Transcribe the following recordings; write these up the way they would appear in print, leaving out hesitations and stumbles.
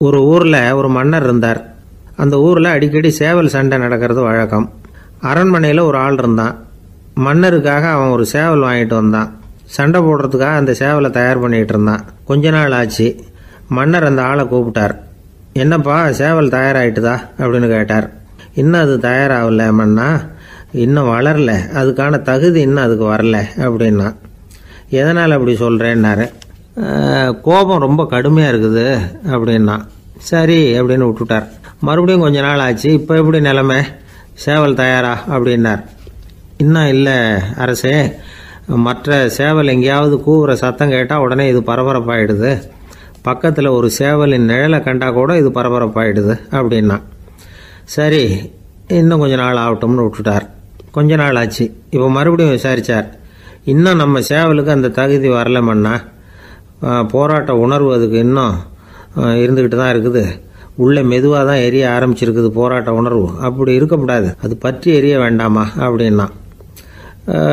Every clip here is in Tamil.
ஒரு ஊரில் ஒரு மன்னர் இருந்தார். அந்த ஊரில் அடிக்கடி சேவல் சண்டை நடக்கிறது வழக்கம். அரண்மனையில் ஒரு ஆள் இருந்தான். மன்னருக்காக அவன் ஒரு சேவல் வாங்கிட்டு வந்தான். சண்டை போடுறதுக்காக அந்த சேவலை தயார் பண்ணிகிட்டு இருந்தான். கொஞ்ச நாள் ஆச்சு. மன்னர் அந்த ஆளை கூப்பிட்டார். என்னப்பா சேவல் தயாராகிட்டுதா அப்படின்னு கேட்டார். இன்னும் அது தயாராகல மன்னா, இன்னும் வளரல, அதுக்கான தகுதி இன்னும் அதுக்கு வரல அப்படின்னா. எதனால் அப்படி சொல்கிறேன்னாரு. கோபம் ரொம்ப கடுமையாக இருக்குது அப்படின்னா. சரி அப்படின்னு விட்டுட்டார். மறுபடியும் கொஞ்ச நாள் ஆச்சு. இப்போ எப்படி நிலைமை, சேவல் தயாரா அப்படின்னார். இன்னும் இல்லை அரசே, மற்ற சேவல் எங்கேயாவது கூவுற சத்தம் கேட்டால் உடனே இது பரபரப்பாயிடுது. பக்கத்தில் ஒரு சேவலின் நிழலை கண்டா கூட இது பரபரப்பாயிடுது அப்படின்னா. சரி இன்னும் கொஞ்ச நாள் ஆகட்டும்னு விட்டுட்டார். கொஞ்ச நாள் ஆச்சு. இப்போ மறுபடியும் விசாரித்தார். இன்னும் நம்ம சேவலுக்கு அந்த தகுதி வரலமன்னா, போராட்ட உணர்வு அதுக்கு இன்னும் இருந்துக்கிட்டு தான் இருக்குது. உள்ளே மெதுவாக தான் எரிய ஆரம்பிச்சிருக்குது போராட்ட உணர்வு. அப்படி இருக்கக்கூடாது, அது பற்றி எரிய வேண்டாமா அப்படின்னா.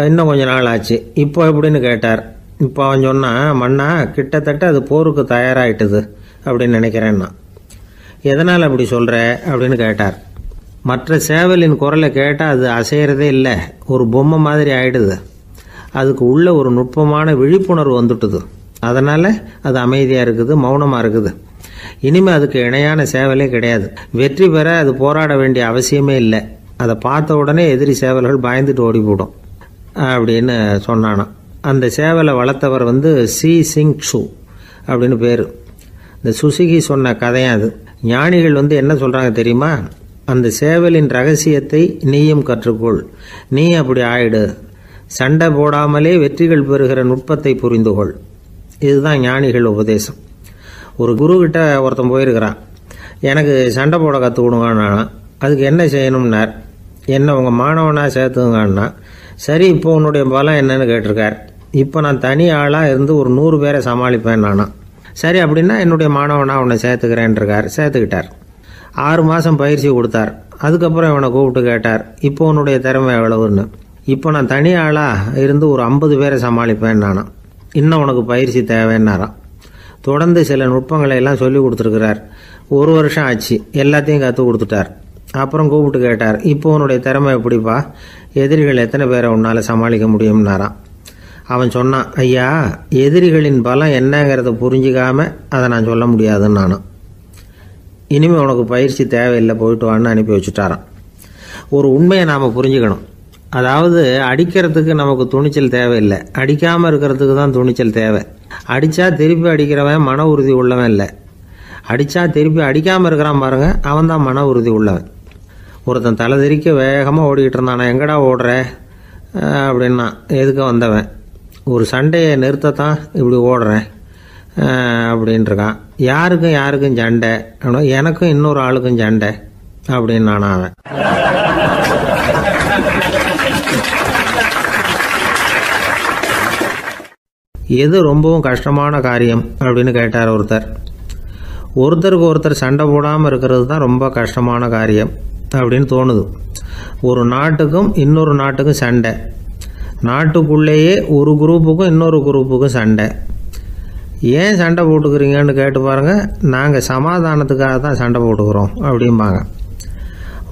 இன்னும் கொஞ்ச நாள் ஆச்சு. இப்போ எப்படின்னு கேட்டார். இப்போ அவன் சொன்னான், மன்னா கிட்டத்தட்ட அது போருக்கு தயாராகிட்டுது அப்படின்னு நினைக்கிறேன்னா. எதனால் அப்படி சொல்கிற அப்படின்னு கேட்டார். மற்ற சேவலின் குரலை கேட்டால் அது அசைகிறதே இல்லை, ஒரு பொம்மை மாதிரி ஆகிடுது. அதுக்கு உள்ள ஒரு நுட்பமான விழிப்புணர்வு வந்துட்டுது. அதனால் அது அமைதியாக இருக்குது, மௌனமாக இருக்குது. இனிமேல் அதுக்கு இணையான சேவலே கிடையாது. வெற்றி பெற அது போராட வேண்டிய அவசியமே இல்லை. அதை பார்த்த உடனே எதிரி சேவல்கள் பயந்துட்டு ஓடி போடும் அப்படின்னு சொன்னானான். அந்த சேவலை வளர்த்தவர் சி சிங் சு அப்படின்னு பேர். இந்த சுசுகி சொன்ன கதையும் அது. ஞானிகள் என்ன சொல்கிறாங்க தெரியுமா? அந்த சேவலின் ரகசியத்தை நீயும் கற்றுக்கொள், நீ அப்படி ஆயிடு, சண்டை போடாமலே வெற்றிகள் பெறுகிற நுட்பத்தை புரிந்துகொள். இதுதான் ஞானிகள் உபதேசம். ஒரு குருக்கிட்ட ஒருத்தன் போயிருக்கிறான். எனக்கு சண்டை போட கற்றுக் கொடுங்கண்ணா. அதுக்கு என்ன செய்யணும்னார். என்ன உங்கள் மாணவனாக சேர்த்துங்கண்ணா. சரி இப்போ உன்னுடைய பலம் என்னன்னு கேட்டிருக்கார். இப்போ நான் தனி ஆளாக இருந்து ஒரு 100 பேரை சமாளிப்பேன் நானா. சரி அப்படின்னா என்னுடைய மாணவனாக உன்னை சேர்த்துக்கிறேன்ருக்கார். சேர்த்துக்கிட்டார். 6 மாதம் பயிற்சி கொடுத்தார். அதுக்கப்புறம் இவனை கூப்பிட்டு கேட்டார், இப்போ உன்னுடைய திறமை எவ்வளவுன்னு. இப்போ நான் தனி ஆளாக இருந்து ஒரு 50 பேரை சமாளிப்பேன் நானா. இன்னும் உனக்கு பயிற்சி தேவைன்னாராம். தொடர்ந்து சில நுட்பங்களை எல்லாம் சொல்லி கொடுத்துருக்கிறார். 1 வருஷம் ஆச்சு. எல்லாத்தையும் கற்றுக் கொடுத்துட்டார். அப்புறம் கூப்பிட்டு கேட்டார், இப்போ உன்னுடைய திறமை எப்படிப்பா, எதிரிகள் எத்தனை பேரை உன்னால் சமாளிக்க முடியும்னாராம். அவன் சொன்னான், ஐயா எதிரிகளின் பலம் என்னங்கிறத புரிஞ்சிக்காமல் அதை நான் சொல்ல முடியாதுன்னு நானும். இனிமேல் உனக்கு பயிற்சி தேவையில்லை, போயிட்டு வான்னு அனுப்பி வச்சுட்டாரான். ஒரு உண்மையை நாம் புரிஞ்சுக்கணும். அதாவது அடிக்கிறதுக்கு நமக்கு துணிச்சல் தேவையில்லை, அடிக்காமல் இருக்கிறதுக்கு தான் துணிச்சல் தேவை. அடித்தா திருப்பி அடிக்கிறவன் மன உறுதி உள்ளவன் இல்லை. அடித்தா திருப்பி அடிக்காமல் இருக்கிறான் பாருங்க, அவன் தான் மன உறுதி உள்ளவன். ஒருத்தன் தலை திரிக்க வேகமாக ஓடிக்கிட்டு இருந்தான். நான் எங்கடா ஓடுற அப்படின்னா, எதுக்க வந்தவன். ஒரு சண்டையை நிறுத்தத்தான் இப்படி ஓடுறேன் அப்படின்ட்டுருக்கான். யாருக்கும் சண்டை, எனக்கும் இன்னொரு ஆளுக்கும் சண்டை அப்படின்னு நானா அவன். எது ரொம்பவும் கஷ்டமான காரியம் அப்படின்னு கேட்டார் ஒருத்தர். ஒருத்தருக்கு ஒருத்தர் சண்டை போடாமல் இருக்கிறது தான் ரொம்ப கஷ்டமான காரியம் அப்படின்னு தோணுது. ஒரு நாட்டுக்கும் இன்னொரு நாட்டுக்கும் சண்டை, நாட்டுக்குள்ளேயே ஒரு குரூப்புக்கும் இன்னொரு குரூப்புக்கும் சண்டை. ஏன் சண்டை போட்டுக்கிறீங்கன்னு கேட்டு பாருங்கள். நாங்கள் சமாதானத்துக்காக தான் சண்டை போட்டுக்கிறோம் அப்படிம்பாங்க.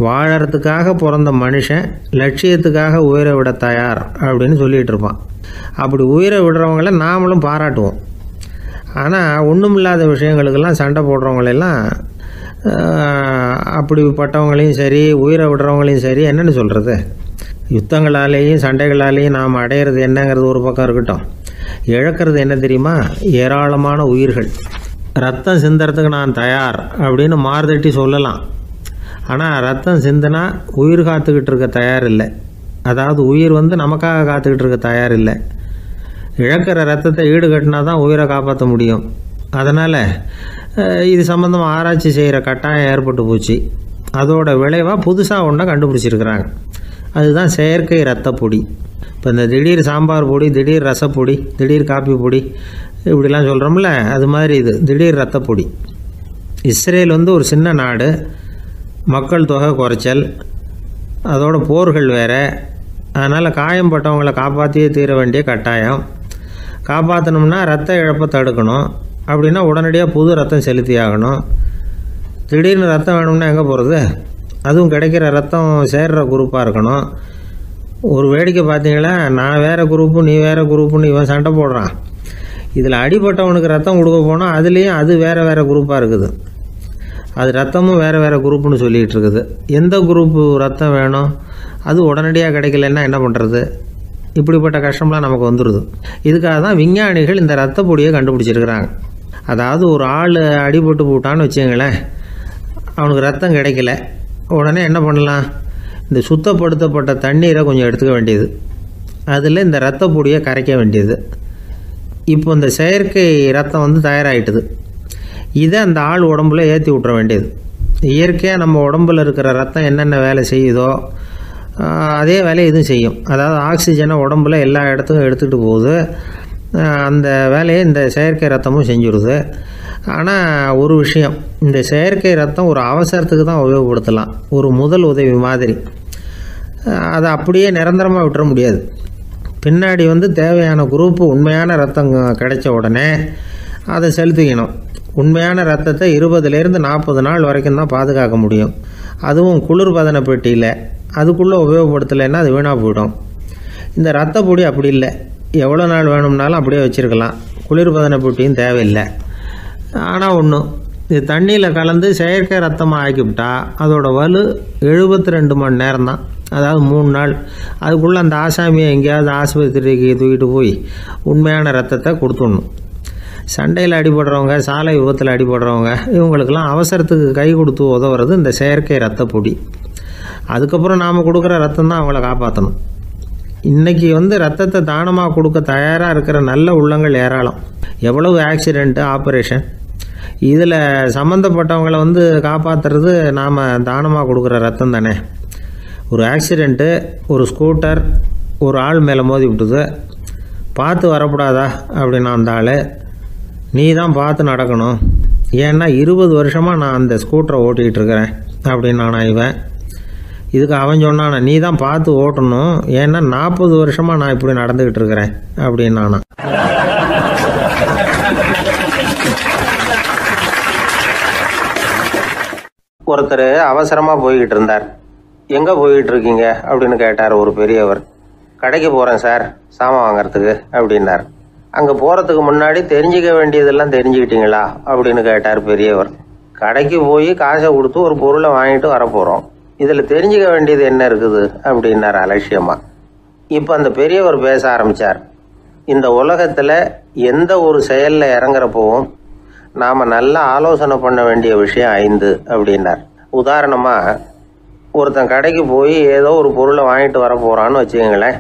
வாழறதுக்காக பிறந்த மனுஷன் லட்சியத்துக்காக உயிரை விட தயார் அப்படின்னு சொல்லிகிட்டு இருப்பான். அப்படி உயிரை விடுறவங்கள நாமளும் பாராட்டுவோம். ஆனால் ஒன்றுமில்லாத விஷயங்களுக்கெல்லாம் சண்டை போடுறவங்களெல்லாம், அப்படிப்பட்டவங்களையும் சரி உயிரை விடுறவங்களையும் சரி என்னென்னு சொல்கிறது. யுத்தங்களாலேயும் சண்டைகளாலேயும் நாம் அடையிறது என்னங்கிறது ஒரு பக்கம் இருக்கட்டும், இழக்கிறது என்ன தெரியுமா? ஏராளமான உயிர்கள். ரத்தம் சிந்துறதுக்கு நான் தயார் அப்படின்னு மார்தட்டி சொல்லலாம். ஆனால் ரத்தம் சிந்தினா உயிர் காத்துக்கிட்டு இருக்க தயார் இல்லை. அதாவது உயிர் நமக்காக காத்துக்கிட்டு இருக்க தயார் இல்லை. இழக்கிற ரத்தத்தை ஈடுகட்டினா தான் உயிரை காப்பாற்ற முடியும். அதனால் இது சம்மந்தமாக ஆராய்ச்சி செய்கிற கட்டாயம் ஏற்பட்டு போச்சு. அதோட விளைவாக புதுசாக ஒன்றை கண்டுபிடிச்சிருக்கிறாங்க. அதுதான் செயற்கை ரத்த பொடி. இப்போ இந்த திடீர் சாம்பார் பொடி, திடீர் ரசப்பொடி, திடீர் காப்பி பொடி இப்படிலாம் சொல்கிறோம்ல, அது மாதிரி இது திடீர் ரத்த பொடி. இஸ்ரேல் ஒரு சின்ன நாடு, மக்கள் தொகை குறைச்சல், அதோட போர்கள் வேறு. அதனால் காயம்பட்டவங்களை காப்பாற்றியே தீர வேண்டிய கட்டாயம். காப்பாற்றணும்னா ரத்த இழப்பை தடுக்கணும். அப்படின்னா உடனடியாக புது ரத்தம் செலுத்தி ஆகணும். திடீர்னு ரத்தம் வேணும்னா எங்கே போகிறது? அதுவும் கிடைக்கிற ரத்தம் சேர்கிற குரூப்பாக இருக்கணும். ஒரு வேடிக்கை பார்த்தீங்களா, நான் வேறு குரூப்பு நீ வேறு குரூப்புன்னு இவன் சண்டை போடுறான். இதில் அடிபட்டவனுக்கு ரத்தம் கொடுக்க போனால் அதுலேயும் அது வேறு வேறு குரூப்பாக இருக்குது. அது ரத்தமும் வேறு வேறு குரூப்புன்னு சொல்லிகிட்டு இருக்குது. எந்த குரூப்பு ரத்தம் வேணும்? அது உடனடியாக கிடைக்கலன்னா என்ன பண்ணுறது? இப்படிப்பட்ட கஷ்டம்லாம் நமக்கு வந்துடுது. இதுக்காக தான் விஞ்ஞானிகள் இந்த ரத்த பொடியை கண்டுபிடிச்சிருக்கிறாங்க. அதாவது ஒரு ஆள் அடிபட்டு போட்டான்னு வச்சுங்களேன், அவனுக்கு ரத்தம் கிடைக்கல, உடனே என்ன பண்ணலாம்? இந்த சுத்தப்படுத்தப்பட்ட தண்ணீரை கொஞ்சம் எடுத்துக்க வேண்டியது, அதில் இந்த ரத்த பொடியை கரைக்க வேண்டியது. இப்போ இந்த செயற்கை ரத்தம் வந்து தயாராகிட்டுது. இதை அந்த ஆள் உடம்புல ஏற்றி விட்டுற வேண்டியது. இயற்கையாக நம்ம உடம்பில் இருக்கிற ரத்தம் என்னென்ன வேலை செய்யுதோ அதே வேலையை இதுவும் செய்யும். அதாவது ஆக்சிஜனை உடம்புல எல்லா இடத்துக்கும் எடுத்துகிட்டு போகுது. அந்த வேலையை இந்த செயற்கை ரத்தமும் செஞ்சுடுது. ஆனால் ஒரு விஷயம், இந்த செயற்கை ரத்தம் ஒரு அவசரத்துக்கு தான் உபயோகப்படுத்தலாம், ஒரு முதல் உதவி மாதிரி. அதை அப்படியே நிரந்தரமாக விட்டுற முடியாது. பின்னாடி வந்து தேவையான குரூப்பு உண்மையான ரத்தம் கிடைச்ச உடனே அதை செலுத்திக்கணும். உண்மையான ரத்தத்தை 20லேருந்து 40 நாள் வரைக்கும் தான் பாதுகாக்க முடியும். அதுவும் குளிர்பதன பெட்டியில். அதுக்குள்ளே உபயோகப்படுத்தலைன்னா அது வீணாக போயிடும். இந்த ரத்த பொடி அப்படி இல்லை, எவ்வளோ நாள் வேணும்னாலும் அப்படியே வச்சுருக்கலாம். குளிர்பதன பெட்டியும் தேவையில்லை. ஆனால் ஒன்று, இது தண்ணியில் கலந்து செயற்கை ரத்தமாக ஆக்கிவிட்டா அதோட வலு 72 மணி நேரம் தான். அதாவது 3 நாள். அதுக்குள்ளே அந்த ஆசாமியை எங்கேயாவது ஆஸ்பத்திரிக்கு தூக்கிட்டு போய் உண்மையான ரத்தத்தை கொடுத்துடணும். சண்டையில் அடிபடுறவங்க, சாலை விபத்தில் அடிபடுறவங்க, இவங்களுக்கெல்லாம் அவசரத்துக்கு கை கொடுத்து உதவுறது இந்த செயற்கை ரத்த பொடி. அதுக்கப்புறம் நாம் கொடுக்குற ரத்தம் தான் அவங்கள காப்பாற்றணும். இன்றைக்கி வந்து ரத்தத்தை தானமாக கொடுக்க தயாராக இருக்கிற நல்ல உள்ளங்கள் ஏராளம். எவ்வளவு ஆக்சிடெண்ட்டு, ஆப்ரேஷன், இதில் சம்மந்தப்பட்டவங்களை வந்து காப்பாற்றுறது நாம் தானமாக கொடுக்குற ரத்தம் தானே. ஒரு ஆக்சிடெண்ட்டு, ஒரு ஸ்கூட்டர் ஒரு ஆள் மேலே மோதி விட்டுது, பார்த்து வரக்கூடாதா அப்படின்னா அந்த ஆள், நீ தான் பார்த்து நடக்கணும், ஏன்னா 20 வருஷமாக நான் அந்த ஸ்கூட்டரை ஓட்டிகிட்டு இருக்கிறேன் அப்படின்னு நான் இவன். இதுக்கு அவன் சொன்னான், நீ தான் பார்த்து ஓட்டணும், ஏன்னா 40 வருஷமாக நான் இப்படி நடந்துக்கிட்டு இருக்கிறேன் அப்படின்னு நானா. ஒருத்தர் அவசரமாக போய்கிட்டு இருந்தார். எங்கே போய்கிட்டு இருக்கீங்க அப்படின்னு கேட்டார் ஒரு பெரியவர். கடைக்கு போகிறேன் சார், சாமான் வாங்கிறதுக்கு அப்படின்னார். அங்கே போகிறதுக்கு முன்னாடி தெரிஞ்சிக்க வேண்டியதெல்லாம் தெரிஞ்சுக்கிட்டீங்களா அப்படின்னு கேட்டார் பெரியவர். கடைக்கு போய் காசை கொடுத்து ஒரு பொருளை வாங்கிட்டு வரப்போகிறோம், இதில் தெரிஞ்சிக்க வேண்டியது என்ன இருக்குது அப்படின்னார் அலட்சியமாக. இப்போ அந்த பெரியவர் பேச ஆரம்பித்தார். இந்த உலகத்தில் எந்த ஒரு செயலில் இறங்குறப்போவும் நாம் நல்லா ஆலோசனை பண்ண வேண்டிய விஷயம் 5 அப்படின்னார். உதாரணமாக, ஒருத்தன் கடைக்கு போய் ஏதோ ஒரு பொருளை வாங்கிட்டு வர போகிறான்னு வச்சுக்கோங்களேன்.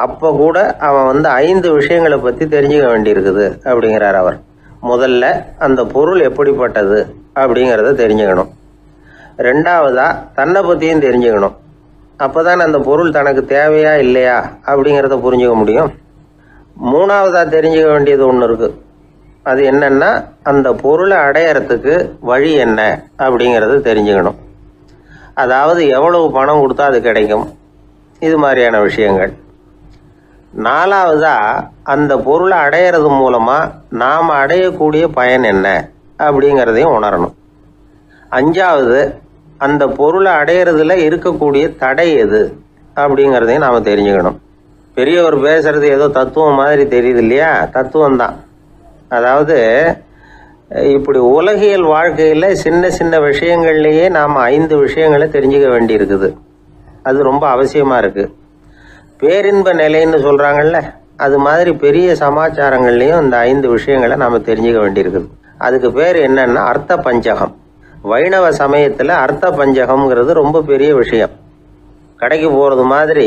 அப்போ கூட அவன் வந்து 5 விஷயங்களை பற்றி தெரிஞ்சுக்க வேண்டியிருக்குது அப்படிங்கிறார் அவர். முதல்ல அந்த பொருள் எப்படிப்பட்டது அப்படிங்கிறத தெரிஞ்சுக்கணும். 2வதாக தன்னை பற்றியும் தெரிஞ்சுக்கணும். அப்போ தான் அந்த பொருள் தனக்கு தேவையா இல்லையா அப்படிங்கிறத புரிஞ்சுக்க முடியும். 3வதாக தெரிஞ்சுக்க வேண்டியது ஒன்று இருக்குது. அது என்னன்னா, அந்த பொருளை அடையறதுக்கு வழி என்ன அப்படிங்கிறது தெரிஞ்சுக்கணும். அதாவது எவ்வளவு பணம் கொடுத்தா அது கிடைக்கும், இது மாதிரியான விஷயங்கள். 4வதா அந்த பொருளை அடையிறது மூலமாக நாம் அடையக்கூடிய பயன் என்ன அப்படிங்கிறதையும் உணரணும். 5வது அந்த பொருளை அடையிறதுல இருக்கக்கூடிய தடை எது அப்படிங்கிறதையும் நாம் தெரிஞ்சுக்கணும். பெரியவர் பேசுறது ஏதோ தத்துவம் மாதிரி தெரியுது இல்லையா? தத்துவம் தான். அதாவது இப்படி உலகியல் வாழ்க்கையில் சின்ன சின்ன விஷயங்கள்லேயே நாம் 5 விஷயங்களை தெரிஞ்சுக்க வேண்டி இருக்குது. அது ரொம்ப அவசியமாக இருக்குது. பேரின்ப நிலைன்னு சொல்கிறாங்கல்ல, அது மாதிரி பெரிய சமாச்சாரங்கள்லேயும் இந்த 5 விஷயங்களை நாம் தெரிஞ்சுக்க வேண்டியிருக்குது. அதுக்கு பேர் என்னன்னா அர்த்த பஞ்சகம். வைணவ சமயத்தில் அர்த்த பஞ்சகம்ங்கிறது ரொம்ப பெரிய விஷயம். கடைக்கு போகிறது மாதிரி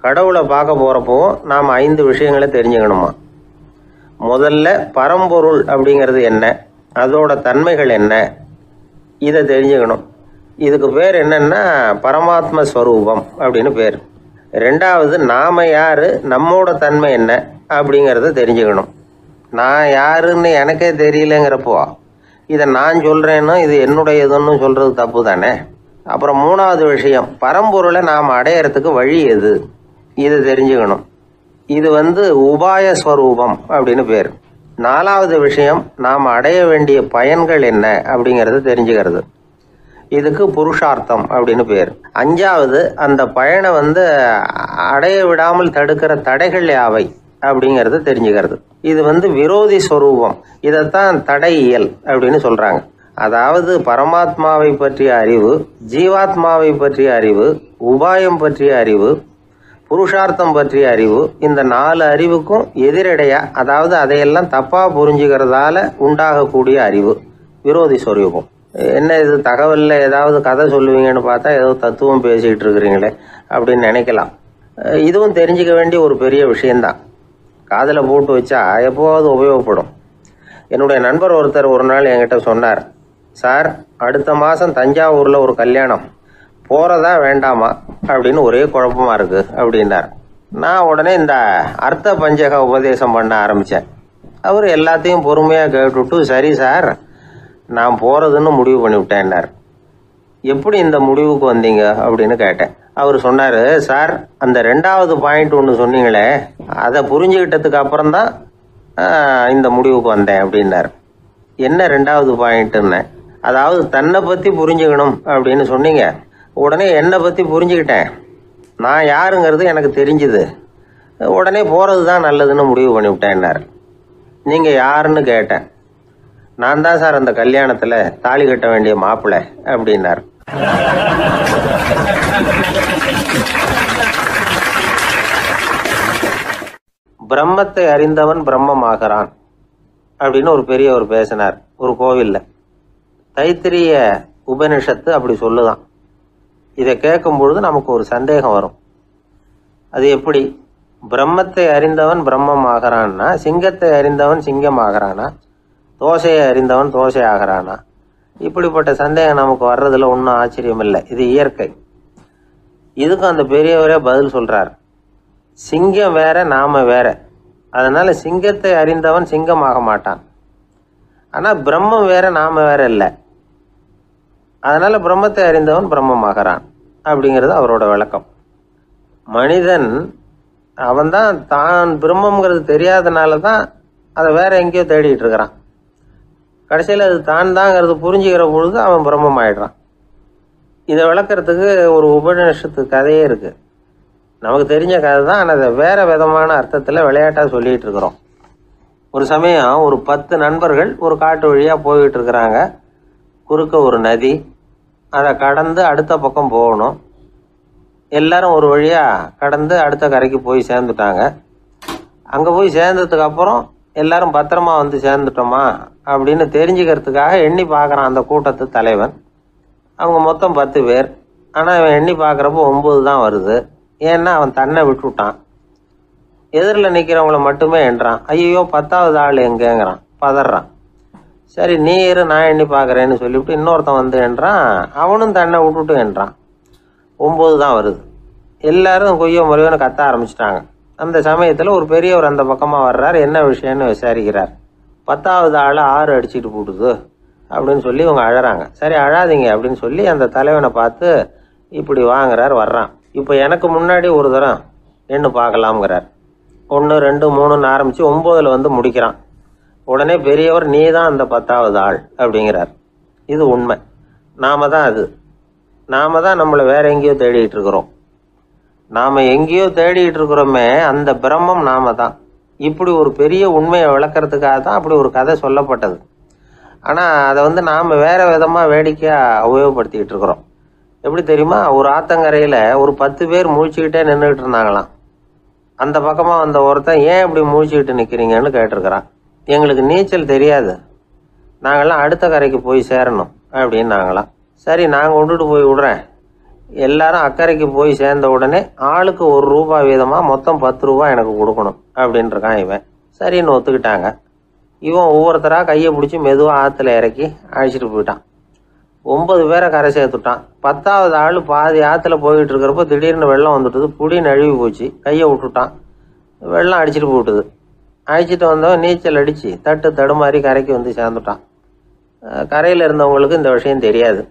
கடவுளை பார்க்க போகிறப்போ நாம் 5 விஷயங்களை தெரிஞ்சுக்கணுமா. முதல்ல பரம்பொருள் அப்படிங்கிறது என்ன, அதோட தன்மைகள் என்ன, இதை தெரிஞ்சுக்கணும். இதுக்கு பேர் என்னன்னா பரமாத்ம ஸ்வரூபம் அப்படின்னு பேர். 2வது நாம யாரு, நம்மோட தன்மை என்ன அப்படிங்கிறத தெரிஞ்சுக்கணும். நான் யாருன்னு எனக்கே தெரியலங்கிறப்போ இதை நான் சொல்கிறேன்னு இது என்னுடையதுன்னு சொல்கிறது தப்பு தானே. அப்புறம் 3வது விஷயம், பரம்பொருளை நாம் அடையிறதுக்கு வழி எது, இதை தெரிஞ்சுக்கணும். இது வந்து உபாய ஸ்வரூபம் அப்படின்னு பேர். 4வது விஷயம், நாம் அடைய வேண்டிய பயன்கள் என்ன அப்படிங்கிறது தெரிஞ்சுக்கிறது. இதுக்கு புருஷார்த்தம் அப்படின்னு பேர். 5வது, அந்த பயனை அடைய விடாமல் தடுக்கிற தடைகள் யாவை அப்படிங்கிறது தெரிஞ்சுக்கிறது. இது விரோதி ஸ்வரூபம். இதைத்தான் தடையியல் அப்படின்னு சொல்றாங்க. அதாவது பரமாத்மாவை பற்றிய அறிவு, ஜீவாத்மாவை பற்றிய அறிவு, உபாயம் பற்றிய அறிவு, புருஷார்த்தம் பற்றிய அறிவு, இந்த 4 அறிவுக்கும் எதிரடையா, அதாவது அதையெல்லாம் தப்பா புரிஞ்சுக்கிறதால உண்டாகக்கூடிய அறிவு விரோதி ஸ்வரூபம். என்ன இது தகவல்ல ஏதாவது கதை சொல்லுவீங்கன்னு பார்த்தா ஏதோ தத்துவம் பேசிக்கிட்டு இருக்கிறீங்களே அப்படின்னு நினைக்கலாம். இதுவும் தெரிஞ்சுக்க வேண்டிய ஒரு பெரிய விஷயம்தான். காதில் போட்டு வச்சா எப்போவாவது உபயோகப்படும். என்னுடைய நண்பர் ஒருத்தர் ஒரு நாள் என்கிட்ட சொன்னார், சார், அடுத்த மாதம் தஞ்சாவூரில் ஒரு கல்யாணம், போகிறதா வேண்டாமா அப்படின்னு ஒரே குழப்பமா இருக்கு அப்படின்னார். நான் உடனே இந்த அர்த்த பஞ்சக உபதேசம் பண்ண ஆரம்பித்தேன். அவர் எல்லாத்தையும் பொறுமையாக கேட்டுவிட்டு, சரி சார், நான் போகிறதுன்னு முடிவு பண்ணிவிட்டேன்னார். எப்படி இந்த முடிவுக்கு வந்தீங்க அப்படின்னு கேட்டேன். அவர் சொன்னார், சார், அந்த 2வது பாயிண்ட் ஒன்று சொன்னீங்களே, அதை புரிஞ்சுக்கிட்டதுக்கு அப்புறம்தான் இந்த முடிவுக்கு வந்தேன் அப்படின்னார். என்ன 2வது பாயிண்ட்டுன்னு? அதாவது தன்னை பற்றி புரிஞ்சுக்கணும் அப்படின்னு சொன்னீங்க. உடனே என்னை பற்றி புரிஞ்சுக்கிட்டேன், நான் யாருங்கிறது எனக்கு தெரிஞ்சுது, உடனே போகிறது தான் நல்லதுன்னு முடிவு பண்ணிவிட்டேன்னார். நீங்கள் யாருன்னு கேட்டேன். நான் தான் சார் அந்த கல்யாணத்தில் தாலி கட்ட வேண்டிய மாப்பிள்ளை அப்படின்னார். பிரம்மத்தை அறிந்தவன் பிரம்மமாகிறான் அப்படின்னு ஒரு பெரியவர் பேசினார் ஒரு கோவில்ல. தைத்திரிய உபனிஷத்து அப்படி சொல்லுதான். இதை கேட்கும் பொழுது நமக்கு ஒரு சந்தேகம் வரும். அது எப்படி? பிரம்மத்தை அறிந்தவன் பிரம்மம் ஆகிறான்னா, சிங்கத்தை அறிந்தவன் சிங்கம் ஆகிறானா, தோசையை அறிந்தவன் தோசை ஆகிறானா? இப்படிப்பட்ட சந்தேகம் நமக்கு வர்றதுல ஒன்றும் ஆச்சரியம் இல்லை. இது இயற்கை. இதுக்கும் அந்த பெரியவரே பதில் சொல்றார். சிங்கம் வேற, நாம வேற. அதனால சிங்கத்தை அறிந்தவன் சிங்கம் ஆக மாட்டான். ஆனா பிரம்மம் வேற, நாம வேற இல்லை. அதனால பிரம்மத்தை அறிந்தவன் பிரம்மமாகிறான் அப்படிங்கிறது அவரோட விளக்கம். மனிதன் அவன்தான் தான் பிரம்மங்கிறது தெரியாதனால தான் அதை வேற எங்கேயோ தேடிட்டு இருக்கிறான். கடைசியில் அது தான் தாங்கிறது புரிஞ்சுக்கிற பொழுது அவன் பிரம்மம் ஆயிடுறான். இதை விளக்கிறதுக்கு ஒரு உபநிஷத்து கதையே இருக்கு. நமக்கு தெரிஞ்ச கதை தான், ஆனால் அதை வேற விதமான அர்த்தத்தில் விளையாட்டாக சொல்லிட்டு இருக்கிறோம். ஒரு சமயம் ஒரு 10 நண்பர்கள் ஒரு காட்டு வழியாக போய்கிட்டு இருக்கிறாங்க. குறுக்க ஒரு நதி, அதை கடந்து அடுத்த பக்கம் போகணும். எல்லாரும் ஒரு வழியாக கடந்து அடுத்த கரைக்கு போய் சேர்ந்துட்டாங்க. அங்கே போய் சேர்ந்ததுக்கு அப்புறம் எல்லாரும் பத்திரமா சேர்ந்துட்டோமா அப்படின்னு தெரிஞ்சுக்கிறதுக்காக எண்ணி பார்க்குறான் அந்த கூட்டத்து தலைவன். அவங்க மொத்தம் 10 பேர். ஆனால் அவன் எண்ணி பார்க்குறப்போ 9 தான் வருது. ஏன்னா அவன் தன்னை விட்டுவிட்டான். எதிரில் நிற்கிறவங்கள மட்டுமே எண்றான். ஐயோ 10வது ஆள் எங்கேங்கிறான், பதறான். சரி நீ இரு, நான் எண்ணி பார்க்குறேன்னு சொல்லிவிட்டு இன்னொருத்தன் எண்றான். அவனும் தன்னை விட்டுட்டு எண்றான். 9 தான் வருது. எல்லாரும் கொய்யோ முறையோன்னு கத்த ஆரம்பிச்சிட்டாங்க. அந்த சமயத்தில் ஒரு பெரியவர் அந்த பக்கமாக வர்றார். என்ன விஷயம்னு விசாரிக்கிறார். 10வது ஆள் 6 அடிச்சுட்டு போட்டுது அப்படின்னு சொல்லி இவங்க அழறாங்க. சரி அழாதீங்க அப்படின்னு சொல்லி அந்த தலைவனை பார்த்து இப்படி வாங்குறார். வர்றான். இப்போ எனக்கு முன்னாடி ஒரு தரம் எண்ணு பார்க்கலாம்ங்கிறார். 1 2 3ன்னு ஆரம்பித்து 9ல் முடிக்கிறான். உடனே பெரியவர், நீ தான் அந்த 10வது ஆள் அப்படிங்கிறார். இது உண்மை. நாம தான் அது. நாம தான் நம்மளை வேற எங்கேயோ தேடிட்டு இருக்கிறோம். நாம எங்கேயோ தேடிட்டு இருக்கிறோமே, அந்த பிரம்மம் நாம தான். இப்படி ஒரு பெரிய உண்மையை விளக்கிறதுக்காக தான் அப்படி ஒரு கதை சொல்லப்பட்டது. ஆனால் அதை நாம வேற விதமாக வேடிக்கையாக உபயோகப்படுத்திக்கிட்டு இருக்கிறோம். எப்படி தெரியுமா? ஒரு ஆத்தங்கரையில் ஒரு 10 பேர் முழிச்சுக்கிட்டே நின்றுக்கிட்டு இருந்தாங்களாம். அந்த பக்கமாக வந்த ஒருத்தன், ஏன் இப்படி முழிச்சுக்கிட்டு நிற்கிறீங்கன்னு கேட்டிருக்கிறான். எங்களுக்கு நீச்சல் தெரியாது, நாங்கள்லாம் அடுத்த கரைக்கு போய் சேரணும் அப்படின்னு நாங்களாம். சரி நாங்கள் விட்டுட்டு போய் விடுறேன். எல்லாரும் அக்கறைக்கு போய் சேர்ந்த உடனே ஆளுக்கு ₹1 வீதமாக மொத்தம் ₹10 எனக்கு கொடுக்கணும் அப்படின்ட்டுருக்கான் இவன். சரின்னு ஒத்துக்கிட்டாங்க. இவன் ஒவ்வொருத்தராக கையை பிடிச்சி மெதுவாக ஆற்றுல இறக்கி அழைச்சிட்டு போயிட்டான். 9 பேரை கரை சேர்த்துட்டான். 10வது ஆள் பாதி ஆற்றுல போயிட்டு இருக்கிறப்போ திடீர்னு வெள்ளம் வந்துட்டுது. புடி நழுவி போச்சு. கையை விட்டுட்டான். வெள்ளம் அடிச்சுட்டு போட்டுது. அழைச்சிட்டு வந்தவன் நீச்சல் அடித்து தடுமாறி கரைக்கு சேர்ந்துட்டான். கரையில் இருந்தவங்களுக்கு இந்த விஷயம் தெரியாது.